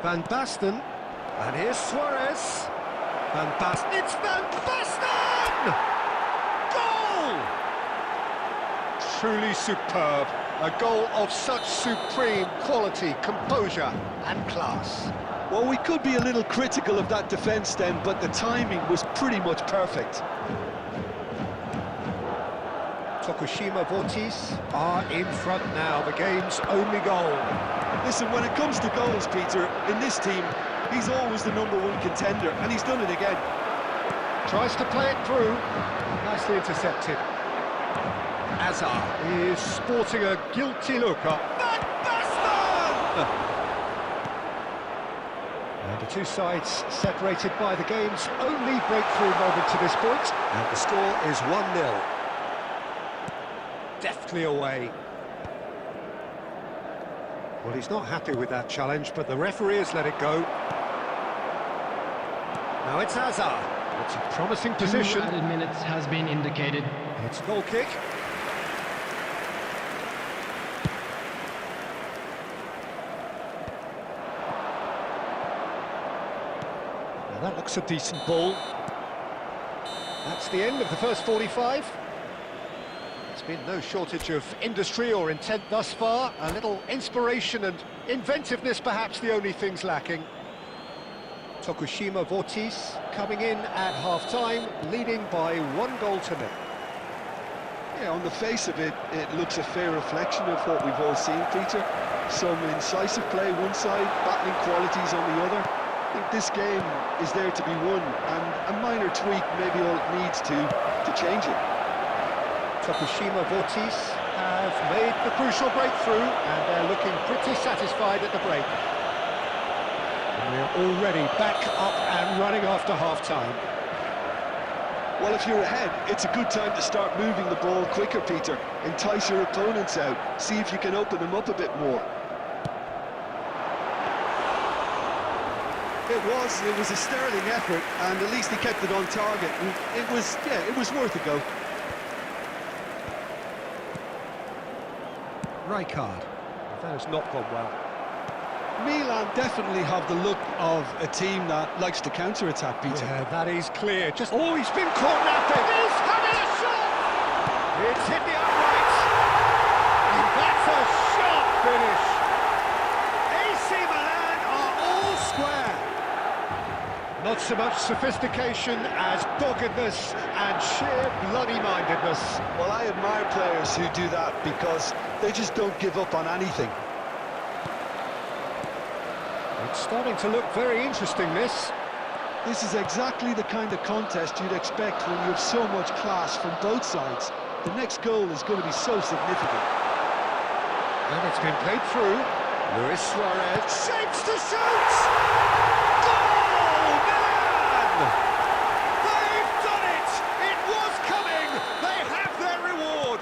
Van Basten. And here's Suarez. Van Basten. It's Van Basten! Goal! Truly superb. A goal of such supreme quality, composure and class. Well, we could be a little critical of that defence then, but the timing was pretty much perfect. Tokushima Vortis are in front now, the game's only goal. Listen, when it comes to goals, Peter, in this team, he's always the #1 contender, and he's done it again. Tries to play it through. Nicely intercepted. Azar is sporting a guilty look up. Van Basten! And the two sides separated by the game's only breakthrough moment to this point. And the score is 1-0. Deftly away. Well, he's not happy with that challenge, but the referee has let it go. Now it's Azar. It's a promising position. 2 added minutes has been indicated. It's a goal kick. Now that looks a decent ball. That's the end of the first 45. There's been no shortage of industry or intent thus far. A little inspiration and inventiveness, perhaps the only things lacking. Tokushima Vortis coming in at half-time, leading by 1-0. Yeah, on the face of it, it looks a fair reflection of what we've all seen, Peter. Some incisive play one side, battling qualities on the other. I think this game is there to be won, and a minor tweak may be all it needs to change it. Tokushima Vortis have made the crucial breakthrough, and they're looking pretty satisfied at the break. And we're already back up and running after half-time. Well, if you're ahead, it's a good time to start moving the ball quicker, Peter. Entice your opponents out. See if you can open them up a bit more. It was a sterling effort, and at least he kept it on target. And it was worth a go. Rijkaard. That has not gone well. Milan definitely have the look of a team that likes to counter-attack, Peter. Yeah, that is clear. Oh, he's been caught napping. He's having a shot! It's hit the uprights. And that's a sharp finish. AC Milan are all square. Not so much sophistication as doggedness and sheer bloody-mindedness. Well, I admire players who do that because they just don't give up on anything. It's starting to look very interesting, this. This is exactly the kind of contest you'd expect when you have so much class from both sides. The next goal is going to be so significant. And it's been played through. Luis Suarez shapes to shoot! Goal! Milan! They've done it! It was coming! They have their reward!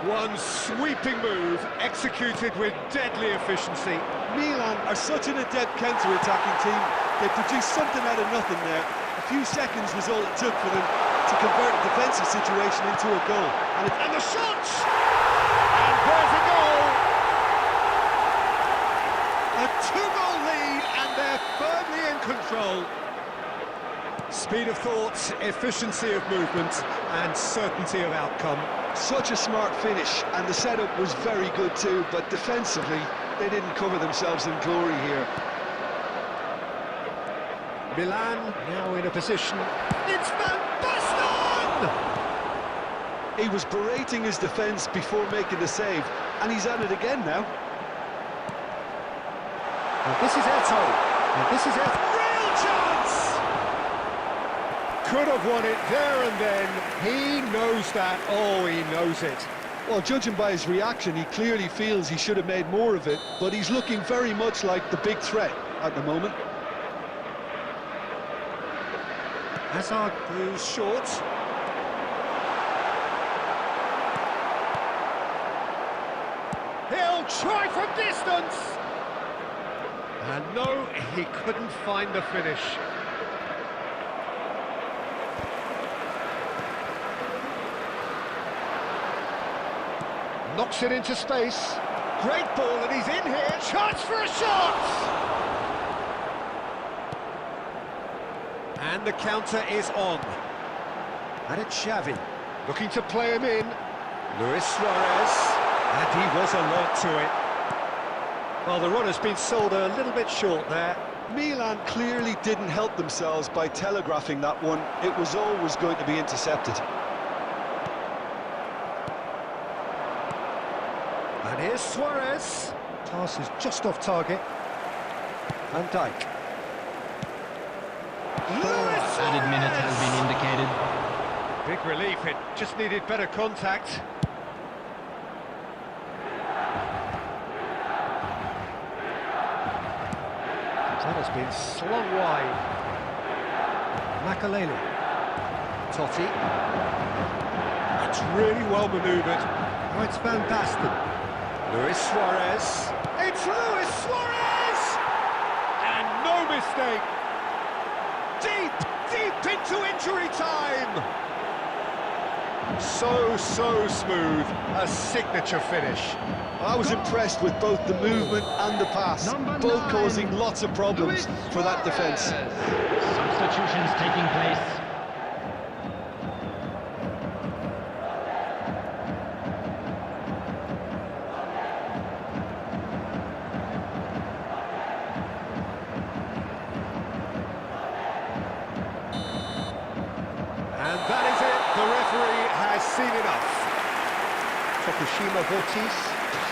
One sweeping move, executed with deadly efficiency. Milan are such an adept counter-attacking team. They produced something out of nothing there. A few seconds was all it took for them to convert a defensive situation into a goal. And the shot! And there's a goal! A two-goal lead, and they're firmly in control. Speed of thought, efficiency of movement, and certainty of outcome. Such a smart finish, and the setup was very good too, but defensively, they didn't cover themselves in glory here. Milan now in a position. It's Van Basten! He was berating his defence before making the save, and he's at it again now. And this is Eto. And this is Eto. Real chance! Could have won it there and then. He knows that. Oh, he knows it. Well, judging by his reaction, he clearly feels he should have made more of it, but he's looking very much like the big threat at the moment. Hazard goes short. He'll try from distance! And no, he couldn't find the finish. Knocks it into space. Great ball, and he's in here. Chance for a shot! And the counter is on. And it's Xavi, looking to play him in. Luis Suarez, and he was alert to it. Well, the runner's been sold a little bit short there. Milan clearly didn't help themselves by telegraphing that one. It was always going to be intercepted. And here's Suarez. Pass is just off target. Van Dijk. Added minute has been indicated. Big relief, it just needed better contact. That has been slung wide. Makalele. Totti. That's really well manoeuvred. Now it's Van Basten. Luis Suarez. It's Luis Suarez! And no mistake. Deep into injury time! So smooth, a signature finish. I was impressed with both the movement and the pass, both causing lots of problems for that defence. Substitutions taking place. And that is it, the referee has seen enough. Tokushima Vortis,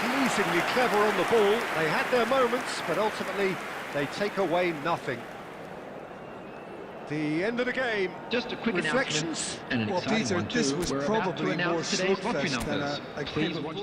pleasingly clever on the ball. They had their moments, but ultimately they take away nothing. The end of the game. Just a quick Reflections? announcement, and an Well, exciting Peter, one this too. was We're about to probably more announce today's lottery slugfest than numbers. a Please game of watch.